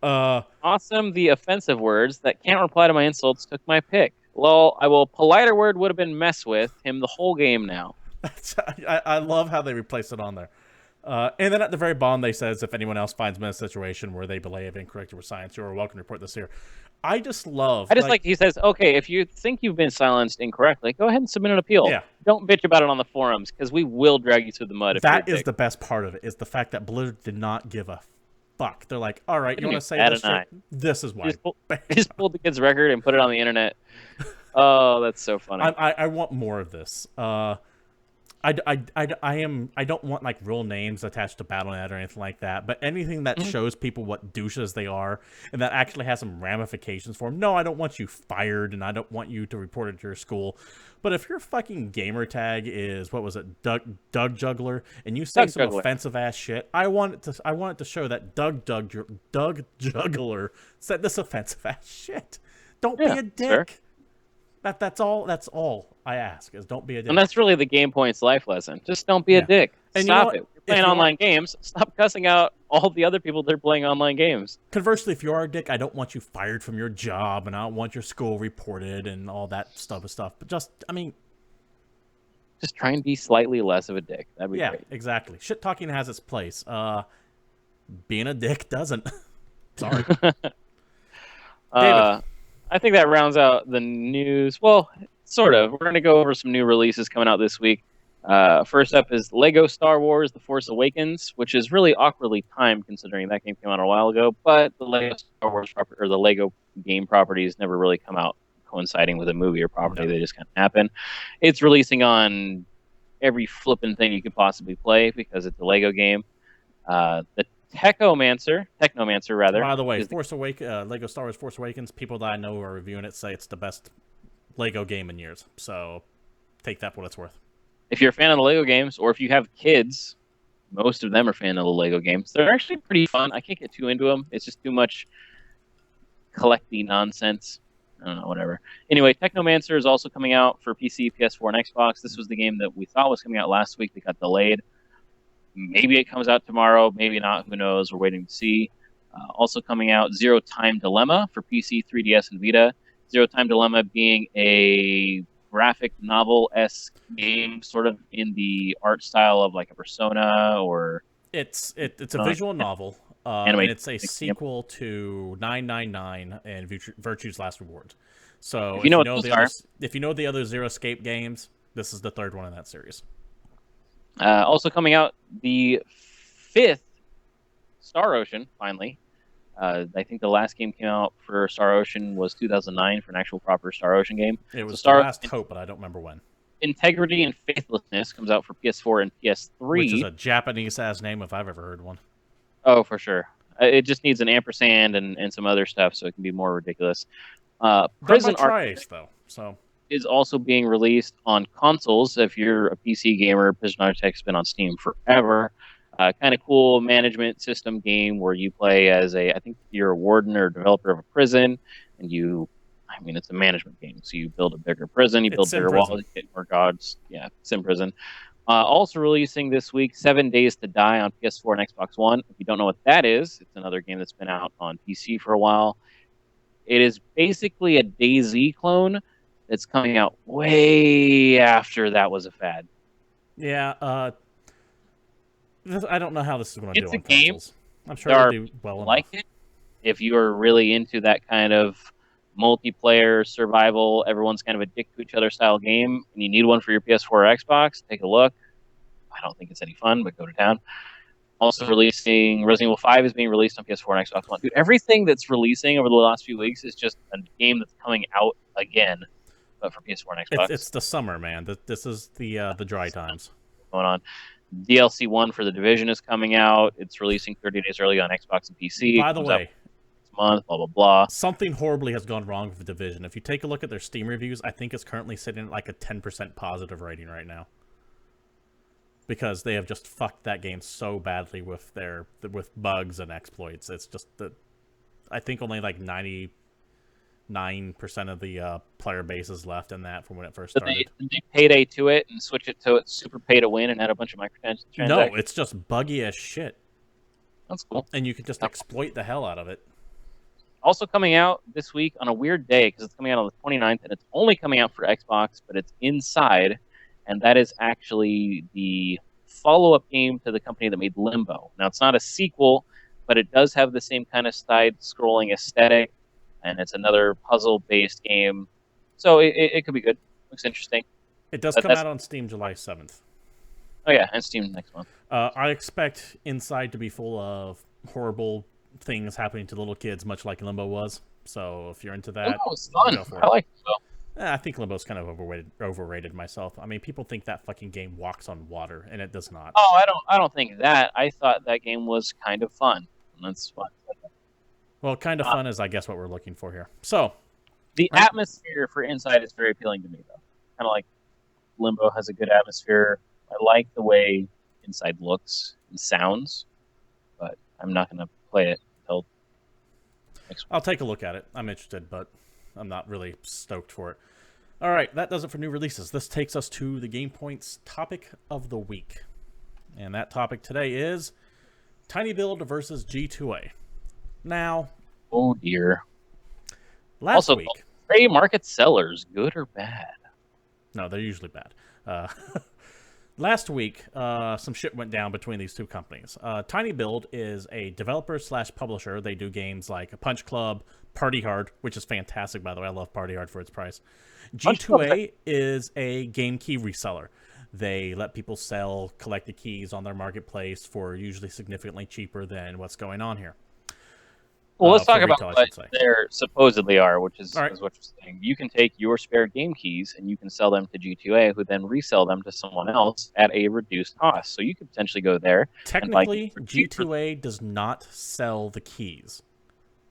Awesome. The offensive words that can't reply to my insults took my pick. Lol, politer word would have been mess with him the whole game now. I love how they replace it on there. And then at the very bottom, they says, if anyone else finds me in a situation where they behave incorrectly or science, you are welcome to report this here. I just like he says, okay, if you think you've been silenced incorrectly, go ahead and submit an appeal. Yeah. Don't bitch about it on the forums, because we will drag you through the mud. That is the best part of it, is the fact that Blizzard did not give a fuck. They're like, all right, you want to say this shit? This is why. He just pulled the kid's record and put it on the internet. Oh, that's so funny. I want more of this. I don't want like real names attached to BattleNet or anything like that, but anything that shows people what douches they are and that actually has some ramifications for them. No, I don't want you fired, and I don't want you to report it to your school. But if your fucking gamer tag is, what was it, Doug Juggler, and you say some offensive ass shit, I want it to show that Doug Juggler said this offensive ass shit. Don't be a dick. Fair. That's all I ask, is don't be a dick. And that's really the GamePoints life lesson. Just don't be a dick. And Stop it. You're playing online games. Stop cussing out all the other people that are playing online games. Conversely, if you are a dick, I don't want you fired from your job, and I don't want your school reported and all that stuff. But just try and be slightly less of a dick. That'd be great. Yeah, exactly. Shit talking has its place. Being a dick doesn't. Sorry. David. I think that rounds out the news. Well, sort of. We're going to go over some new releases coming out this week. First up is Lego Star Wars: The Force Awakens, which is really awkwardly timed considering that game came out a while ago. But the Lego Star Wars or the Lego game properties never really come out coinciding with a movie or property. No. They just kind of happen. It's releasing on every flippin' thing you could possibly play because it's a Lego game. The Technomancer rather. By the way, is the- Lego Star Wars Force Awakens, people that I know who are reviewing it say it's the best Lego game in years. So take that for what it's worth. If you're a fan of the Lego games, or if you have kids, most of them are fan of the Lego games. They're actually pretty fun. I can't get too into them. It's just too much collecty nonsense. I don't know, whatever. Anyway, Technomancer is also coming out for PC, PS4, and Xbox. This was the game that we thought was coming out last week that got delayed. Maybe it comes out tomorrow, maybe not. Who knows? We're waiting to see. Also coming out, Zero Time Dilemma for PC, 3DS, and Vita. Zero Time Dilemma being a graphic novel-esque game, sort of in the art style of like a Persona or... It's a visual novel, and it's a sequel to 999 and Virtue's Last Reward. So if you know the other Zero Escape games, this is the third one in that series. Also coming out, the 5th Star Ocean, finally. I think the last game came out for Star Ocean was 2009 for an actual proper Star Ocean game. It was Star Last Hope, but I don't remember when. Integrity and Faithlessness comes out for PS4 and PS3. Which is a Japanese-ass name if I've ever heard one. Oh, for sure. It just needs an ampersand and some other stuff so it can be more ridiculous. Prison Architect, though, so... is also being released on consoles. If you're a PC gamer, Prison Architect's been on Steam forever. Kind of cool management system game where you play as I think you're a warden or developer of a prison, and it's a management game. So you build a bigger prison, you build bigger walls, you get more gods. Yeah, Sim Prison. Also releasing this week, 7 Days to Die on PS4 and Xbox One. If you don't know what that is, it's another game that's been out on PC for a while. It is basically a DayZ clone that's coming out way after that was a fad. Yeah, I don't know how this is going to do on game. consoles. I'm sure it'll do well like enough. it. If you are really into that kind of multiplayer survival, everyone's kind of addicted to each other style game, and you need one for your PS4 or Xbox, take a look. I don't think it's any fun, but go to town. Also releasing, Resident Evil 5 is being released on PS4 and Xbox One. Dude, everything that's releasing over the last few weeks is just a game that's coming out again, but for PS4 and Xbox. It's the summer, man. This is the dry times going on. DLC 1 for The Division is coming out. It's releasing 30 days early on Xbox and PC. By the way, this month, blah, blah, blah. Something horribly has gone wrong with The Division. If you take a look at their Steam reviews, I think it's currently sitting at like a 10% positive rating right now. Because they have just fucked that game so badly with bugs and exploits. It's just I think only like 99% of the player base is left in that from when it first started. Did they payday to it and switch it to super pay to win and add a bunch of microtransactions? No, it's just buggy as shit. That's cool. And you can just exploit the hell out of it. Also coming out this week on a weird day because it's coming out on the 29th and it's only coming out for Xbox, but it's Inside, and that is actually the follow-up game to the company that made Limbo. Now, it's not a sequel, but it does have the same kind of side-scrolling aesthetic, and it's another puzzle-based game. So it could be good. Looks interesting. It does come out on Steam July 7th. Oh, yeah, and Steam next month. I expect Inside to be full of horrible things happening to little kids, much like Limbo was. So if you're into that, Limbo was fun. Go for it. I like Limbo. I think Limbo's kind of overrated myself. I mean, people think that fucking game walks on water, and it does not. Oh, I don't think that. I thought that game was kind of fun. That's fun. Well, kind of fun is, I guess, what we're looking for here. So, the atmosphere for Inside is very appealing to me, though. Kind of like Limbo has a good atmosphere. I like the way Inside looks and sounds, but I'm not going to play it until next week. I'll take a look at it. I'm interested, but I'm not really stoked for it. All right, that does it for new releases. This takes us to the GamePoints topic of the week. And that topic today is Tinybuild versus G2A. Now... Oh, dear. Last week... Gray market sellers, good or bad? No, they're usually bad. Last week, some shit went down between these two companies. Tinybuild is a developer/publisher. They do games like Punch Club, Party Hard, which is fantastic, by the way. I love Party Hard for its price. G2A is a game key reseller. They let people sell collected keys on their marketplace for usually significantly cheaper than what's going on here. Well, let's talk for about retail, I what should say. there supposedly are, which All is, right. is what you're saying. You can take your spare game keys and you can sell them to G2A, who then resell them to someone else at a reduced cost. So you could potentially go there and buy keys Technically, for cheaper. G2A does not sell the keys.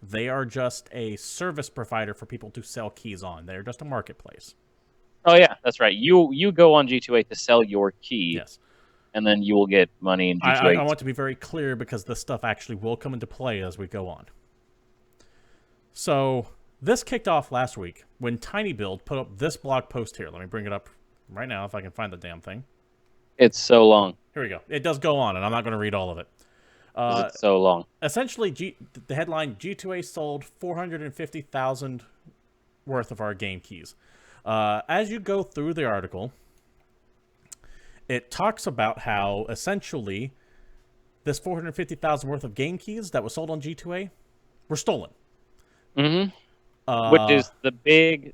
They are just a service provider for people to sell keys on. They're just a marketplace. Oh yeah, that's right. You go on G2A to sell your key, Yes. and then you will get money in I G2A. want to be very clear because this stuff actually will come into play as we go on. So this kicked off last week when Tinybuild put up this blog post here. Let me bring it up right now if I can find the damn thing. It's so long. Here we go. It does go on, and I'm not going to read all of it. It's so long. Essentially, the headline, G2A sold 450,000 worth of our game keys. As you go through the article, it talks about how essentially this 450,000 worth of game keys that was sold on G2A were stolen. Mm-hmm. Which is the big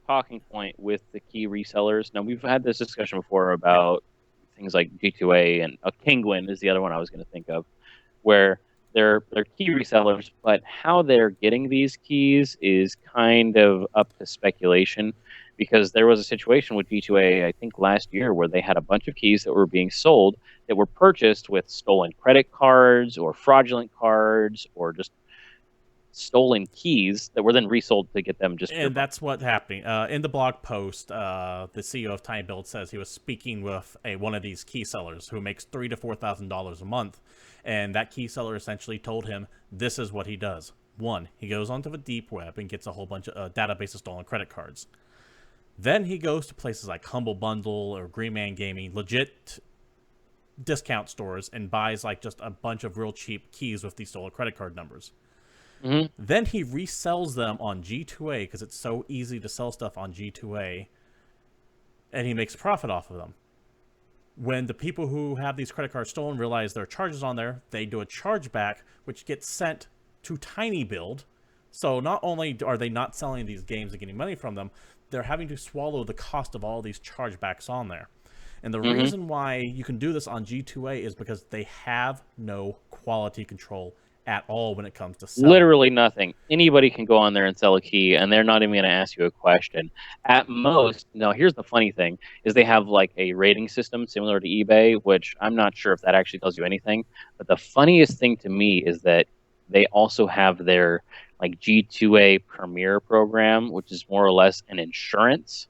talking point with the key resellers. Now, we've had this discussion before about things like G2A, and Kingwin is the other one I was going to think of, where they're key resellers, but how they're getting these keys is kind of up to speculation, because there was a situation with G2A, I think last year, where they had a bunch of keys that were being sold that were purchased with stolen credit cards or fraudulent cards or just stolen keys that were then resold to get them just pure And that's what's happening. In the blog post, the CEO of Tinybuild says he was speaking with one of these key sellers who makes $3,000 to $4,000 a month, and that key seller essentially told him this is what he does. One, he goes onto the deep web and gets a whole bunch of database of stolen credit cards. Then he goes to places like Humble Bundle or Green Man Gaming, legit discount stores, and buys like just a bunch of real cheap keys with these stolen credit card numbers. Mm-hmm. Then he resells them on G2A because it's so easy to sell stuff on G2A, and he makes profit off of them. When the people who have these credit cards stolen realize there are charges on there, they do a chargeback, which gets sent to Tinybuild. So not only are they not selling these games and getting money from them, they're having to swallow the cost of all these chargebacks on there. And the reason why you can do this on G2A is because they have no quality control at all when it comes to selling. Literally nothing. Anybody can go on there and sell a key, and they're not even going to ask you a question. At most, now here's the funny thing, is they have like a rating system similar to eBay, which I'm not sure if that actually tells you anything. But the funniest thing to me is that they also have their like G2A Premier program, which is more or less an insurance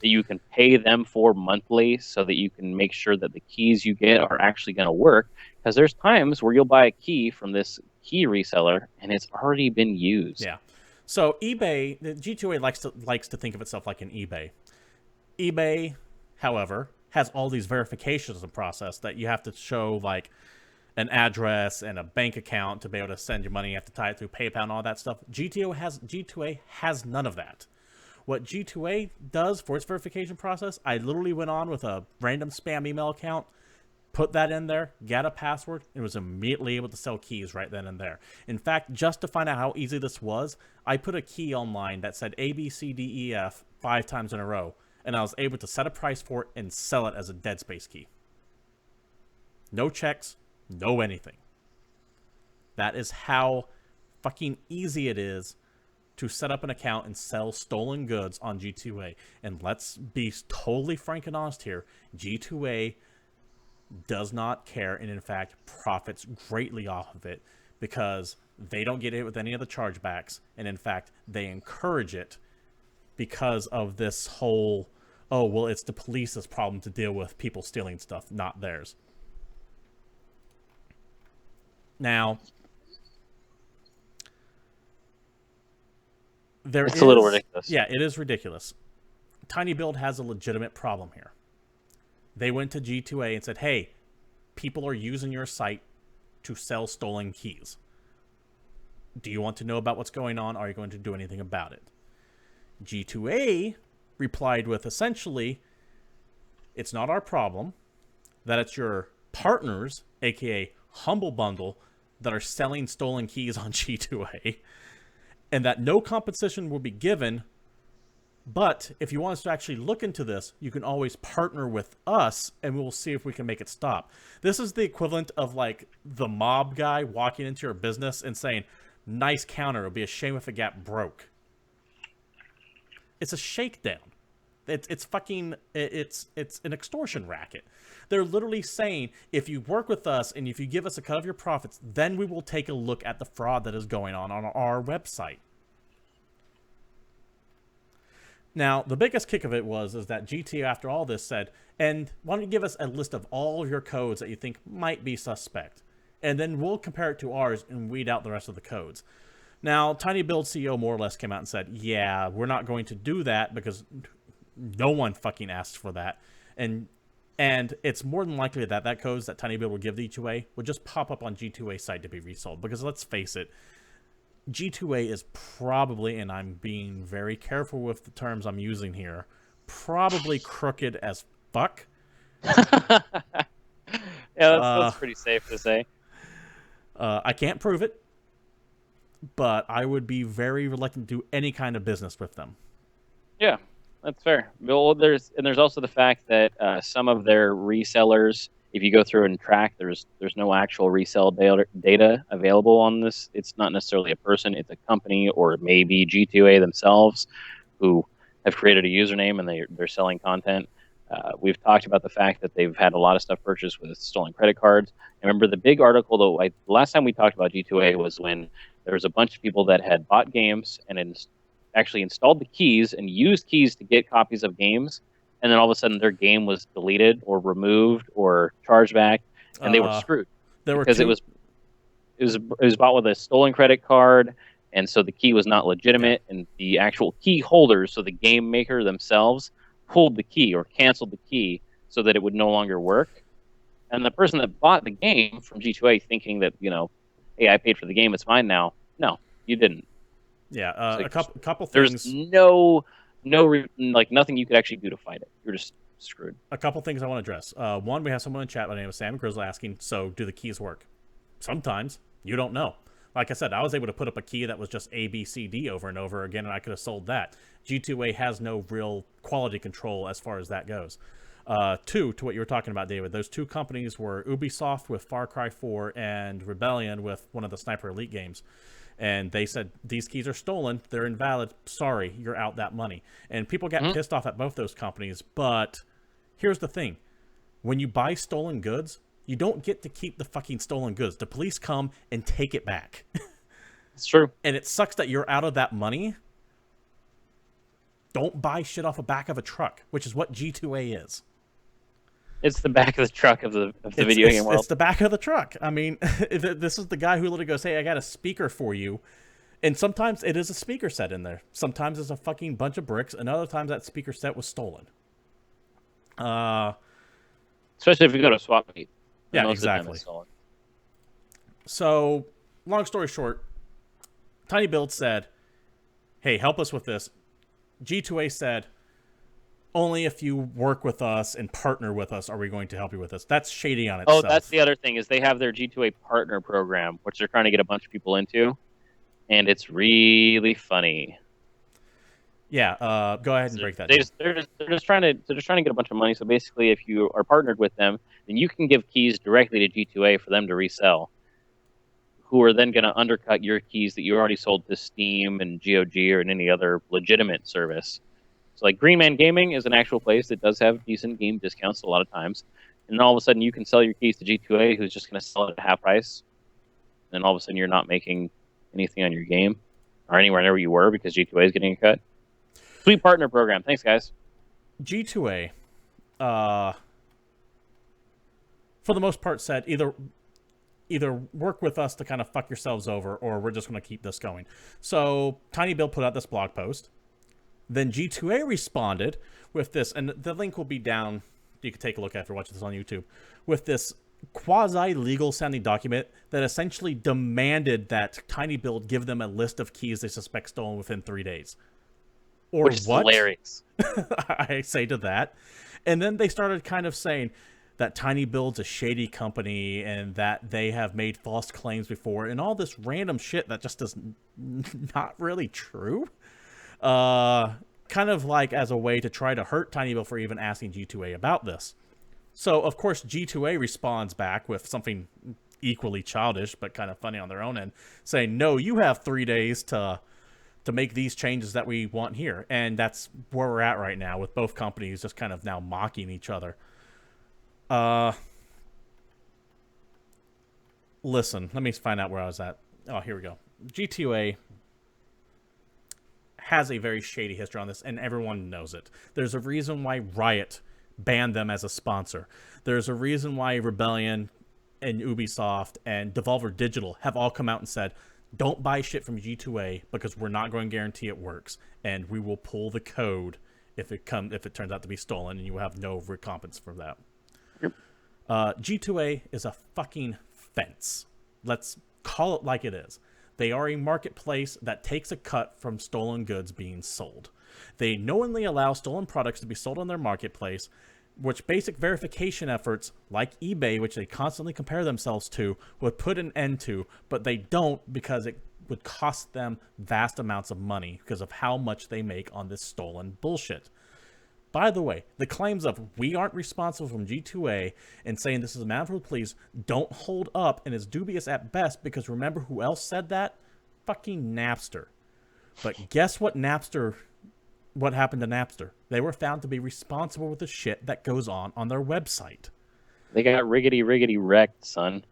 that you can pay them for monthly so that you can make sure that the keys you get are actually going to work. Because there's times where you'll buy a key from this key reseller and it's already been used. Yeah. So eBay, the G2A likes to think of itself like an eBay. eBay, however, has all these verifications in process that you have to show like an address and a bank account to be able to send your money. You have to tie it through PayPal and all that stuff. G2A has none of that. What G2A does for its verification process, I literally went on with a random spam email account, put that in there, got a password, and was immediately able to sell keys right then and there. In fact, just to find out how easy this was, I put a key online that said ABCDEF 5 times in a row, and I was able to set a price for it and sell it as a dead space key. No checks, no anything. That is how fucking easy it is to set up an account and sell stolen goods on G2A. And let's be totally frank and honest here, G2A does not care, and in fact profits greatly off of it because they don't get it with any of the chargebacks, and in fact they encourage it because of this whole, oh well, it's the police's problem to deal with people stealing stuff, not theirs. Now it's a little ridiculous. Yeah, it is ridiculous. Tinybuild has a legitimate problem here. They went to G2A and said, hey, people are using your site to sell stolen keys. Do you want to know about what's going on? Are you going to do anything about it? G2A replied with essentially, it's not our problem, that it's your partners, aka Humble Bundle, that are selling stolen keys on G2A, and that no compensation will be given But if you want us to actually look into this, you can always partner with us and we'll see if we can make it stop. This is the equivalent of like the mob guy walking into your business and saying, nice counter, it'll be a shame if it got broke. It's a shakedown. It's an extortion racket. They're literally saying, if you work with us and if you give us a cut of your profits, then we will take a look at the fraud that is going on our website. Now, the biggest kick of it is that GTA, after all this, said, and why don't you give us a list of all of your codes that you think might be suspect? And then we'll compare it to ours and weed out the rest of the codes. Now, Tinybuild CEO more or less came out and said, yeah, we're not going to do that because no one fucking asked for that. And it's more than likely that codes that Tinybuild will give the G2A would just pop up on G2A site to be resold. Because let's face it, G2A is probably, and I'm being very careful with the terms I'm using here, probably crooked as fuck. Yeah, that's pretty safe to say. I can't prove it, but I would be very reluctant to do any kind of business with them. Yeah, that's fair. Well, there's also the fact that some of their resellers, if you go through and track, there's no actual resale data available on this. It's not necessarily a person; it's a company or maybe G2A themselves who have created a username and they're selling content. We've talked about the fact that they've had a lot of stuff purchased with stolen credit cards. I remember the big article, though, the last time we talked about G2A was when there was a bunch of people that had bought games and actually installed the keys and used keys to get copies of games. And then all of a sudden their game was deleted or removed or charged back, and they were screwed. Because it was bought with a stolen credit card, and so the key was not legitimate, and the actual key holders, so the game maker themselves, pulled the key or canceled the key so that it would no longer work. And the person that bought the game from G2A thinking that, hey, I paid for the game, it's mine now. No, you didn't. Yeah, a couple things. There's nothing you could actually do to fight it. You're just screwed. A couple things I want to address. One, we have someone in chat by the name of Sam Grizzly asking, so do the keys work? Sometimes. You don't know. Like I said, I was able to put up a key that was just A, B, C, D over and over again, and I could have sold that. G2A has no real quality control as far as that goes. Two, to what you were talking about, David, those two companies were Ubisoft with Far Cry 4 and Rebellion with one of the Sniper Elite games. And they said, these keys are stolen, they're invalid, sorry, you're out that money. And people got pissed off at both those companies, but here's the thing. When you buy stolen goods, you don't get to keep the fucking stolen goods. The police come and take it back. It's true. And it sucks that you're out of that money. Don't buy shit off the back of a truck, which is what G2A is. It's the back of the truck of the video game world. It's the back of the truck. I mean, this is the guy who literally goes, hey, I got a speaker for you. And sometimes it is a speaker set in there. Sometimes it's a fucking bunch of bricks. And other times that speaker set was stolen. Especially if you go to a swap meet. Yeah, exactly. So, long story short, Tinybuild said, hey, help us with this. G2A said, only if you work with us and partner with us are we going to help you with this. That's shady on itself. Oh, that's the other thing, is they have their G2A partner program, which they're trying to get a bunch of people into, and it's really funny. Yeah, go ahead and break that. They're just trying to get a bunch of money. So basically, if you are partnered with them, then you can give keys directly to G2A for them to resell, who are then going to undercut your keys that you already sold to Steam and GOG or in any other legitimate service. So like Green Man Gaming is an actual place that does have decent game discounts a lot of times. And then all of a sudden you can sell your keys to G2A, who's just going to sell it at half price. And all of a sudden you're not making anything on your game or anywhere near you were because G2A is getting a cut. Sweet partner program. Thanks, guys. G2A, for the most part, said either work with us to kind of fuck yourselves over, or we're just going to keep this going. So Tinybuild put out this blog post. Then G2A responded with this, and the link will be down. You can take a look after watching this on YouTube, with this quasi-legal sounding document that essentially demanded that Tinybuild give them a list of keys they suspect stolen within 3 days. Or which is what? Hilarious. I say to that. And then they started kind of saying that Tinybuild's a shady company and that they have made false claims before and all this random shit that just is not really true. kind of like as a way to try to hurt Tinybuild for even asking G2A about this. So, of course, G2A responds back with something equally childish, but kind of funny on their own end, saying, no, you have 3 days to make these changes that we want here. And that's where we're at right now, with both companies just kind of now mocking each other. Listen, let me find out where I was at. Oh, here we go. G2A has a very shady history on this, and everyone knows it. There's a reason why Riot banned them as a sponsor. There's a reason why Rebellion and Ubisoft and Devolver Digital have all come out and said, don't buy shit from G2A because we're not going to guarantee it works, and we will pull the code if it turns out to be stolen, and you will have no recompense for that. Yep. G2A is a fucking fence. Let's call it like it is. They are a marketplace that takes a cut from stolen goods being sold. They knowingly allow stolen products to be sold on their marketplace, which basic verification efforts like eBay, which they constantly compare themselves to, would put an end to, but they don't because it would cost them vast amounts of money because of how much they make on this stolen bullshit. By the way, the claims of we aren't responsible from G2A and saying this is a matter of please don't hold up and is dubious at best because remember who else said that? Fucking Napster. But guess what what happened to Napster? They were found to be responsible with the shit that goes on their website. They got riggedy wrecked, son.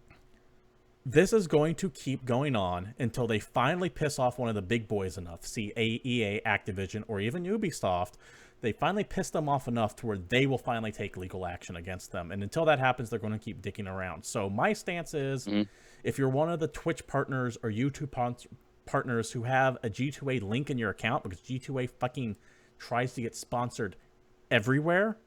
This is going to keep going on until they finally piss off one of the big boys enough, see EA, Activision, or even Ubisoft. They finally piss them off enough to where they will finally take legal action against them. And until that happens, they're going to keep dicking around. So my stance is, if you're one of the Twitch partners or YouTube partners who have a G2A link in your account, because G2A fucking tries to get sponsored everywhere,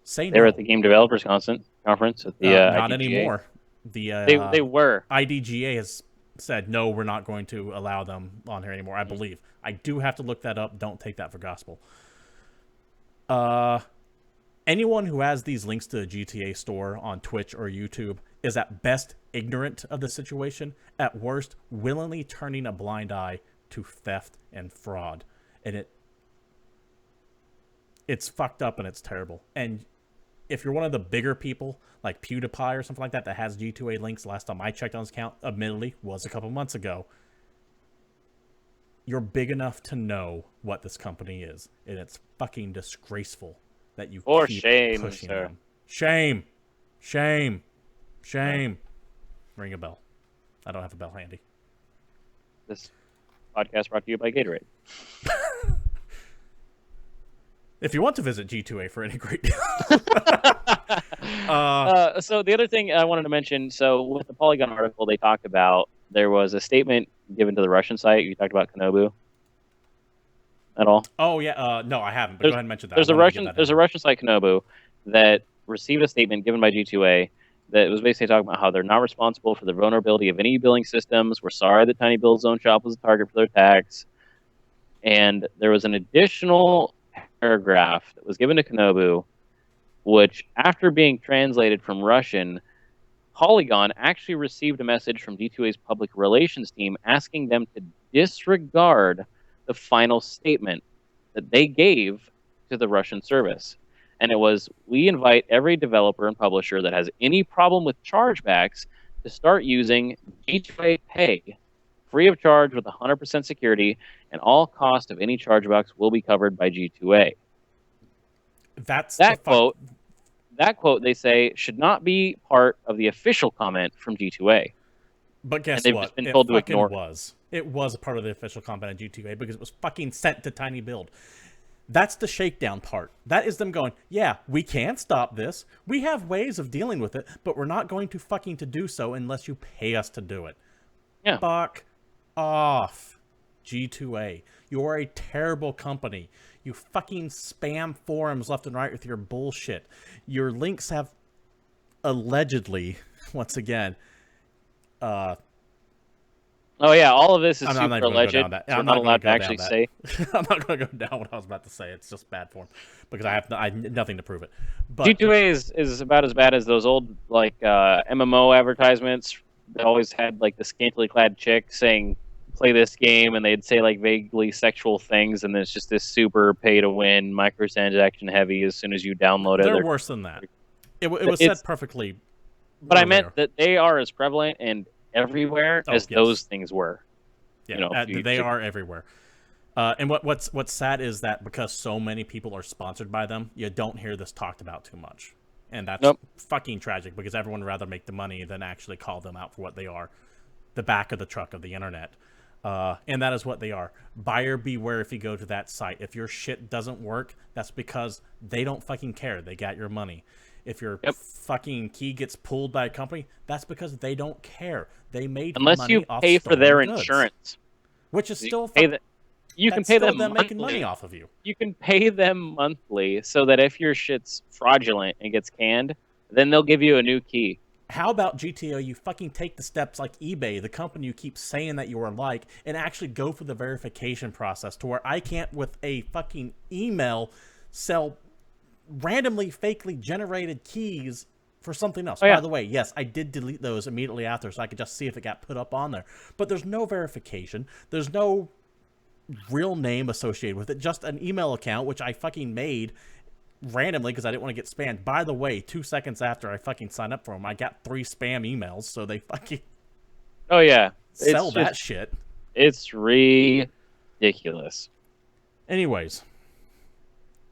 say no. They were at the Game Developers Conference at the not IDGA. anymore. They were. IDGA has said, no, we're not going to allow them on here anymore, I believe. I do have to look that up. Don't take that for gospel. Anyone who has these links to the GTA store on Twitch or YouTube is at best ignorant of the situation, at worst willingly turning a blind eye to theft and fraud. And it's fucked up and it's terrible. And if you're one of the bigger people like PewDiePie or something like that has G2A links, last time I checked on his account, admittedly was a couple months ago, you're big enough to know what this company is, and it's fucking disgraceful that you keep pushing them. Shame. Ring a bell. I don't have a bell handy. This podcast brought to you by Gatorade. If you want to visit G2A for any great deal. So the other thing I wanted to mention, so with the Polygon article, they talked about there was a statement given to the Russian site. You talked about Konobu at all? Oh yeah, no, I haven't. But go ahead and mention that. There's a Russian site, Konobu, that received a statement given by G2A that was basically talking about how they're not responsible for the vulnerability of any billing systems. We're sorry that Tinybuild's own shop was a target for their attacks. And there was an additional paragraph that was given to Konobu, which, after being translated from Russian, Polygon actually received a message from G2A's public relations team asking them to disregard the final statement that they gave to the Russian service. And it was, we invite every developer and publisher that has any problem with chargebacks to start using G2A Pay, free of charge with 100% security, and all cost of any chargebacks will be covered by G2A. That quote, they say, should not be part of the official comment from G2A. But guess what? Just been told to ignore it was a part of the official comment of G2A because it was fucking sent to Tinybuild. That's the shakedown part. That is them going, yeah, we can stop this. We have ways of dealing with it, but we're not going to fucking to do so unless you pay us to do it. Yeah. Fuck off, G2A. You are a terrible company. You fucking spam forums left and right with your bullshit. Your links have allegedly, once again, oh yeah, all of this is I'm super alleged. So I'm not allowed to actually say. I'm not going to go down what I was about to say. It's just bad form because I have nothing to prove it. But G2A is about as bad as those old MMO advertisements that always had like the scantily clad chick saying play this game, and they'd say like vaguely sexual things, and then it's just this super pay to win, microtransaction heavy as soon as you download it. They're worse than that. It was said perfectly. But earlier. I meant that they are as prevalent and everywhere as those things were. Yeah, they are everywhere. And what's sad is that because so many people are sponsored by them, you don't hear this talked about too much. And that's fucking tragic because everyone would rather make the money than actually call them out for what they are. The back of the truck of the internet. And that is what they are. Buyer beware if you go to that site. If your shit doesn't work, that's because they don't fucking care. They got your money. If your fucking key gets pulled by a company, that's because they don't care. They made unless money you off pay for their goods, insurance, which is still you can pay them making money off of you. You can pay them monthly so that if your shit's fraudulent and gets canned, then they'll give you a new key. How about GTO? You fucking take the steps like eBay, the company you keep saying that you are like, and actually go for the verification process to where I can't, with a fucking email, sell randomly, fakely generated keys for something else. By the way, yes, I did delete those immediately after so I could just see if it got put up on there. But there's no verification. There's no real name associated with it. Just an email account, which I fucking made randomly because I didn't want to get spammed. By the way, 2 seconds after I fucking signed up for them, I got 3 spam emails, so they fucking sell that shit. It's ridiculous. Anyways,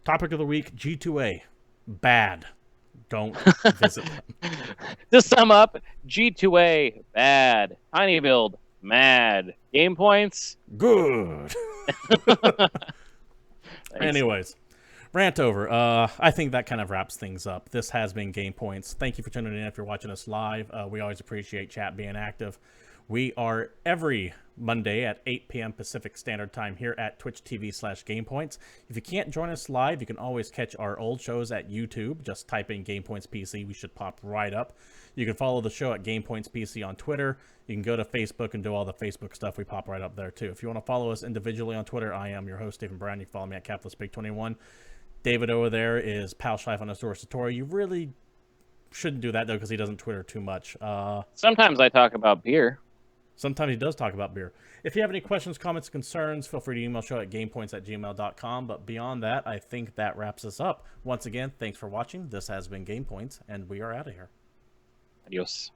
topic of the week, G2A. Bad. Don't visit them. To sum up, G2A, bad. Tinybuild, mad. GamePoints, good. Anyways, rant over. I think that kind of wraps things up. This has been GamePoints. Thank you for tuning in if you're watching us live. We always appreciate chat being active. We are every Monday at 8 p.m. Pacific Standard Time here at Twitch TV/GamePoints. If you can't join us live, you can always catch our old shows at YouTube. Just type in GamePoints PC. We should pop right up. You can follow the show at GamePoints PC on Twitter. You can go to Facebook and do all the Facebook stuff. We pop right up there, too. If you want to follow us individually on Twitter, I am your host, Stephen Brown. You can follow me at CapitalistPig21. David over there is PalShife_Satori. You really shouldn't do that, though, because he doesn't Twitter too much. Sometimes I talk about beer. Sometimes he does talk about beer. If you have any questions, comments, concerns, feel free to email show at gamepoints@gmail.com. But beyond that, I think that wraps us up. Once again, thanks for watching. This has been GamePoints, and we are out of here. Adios.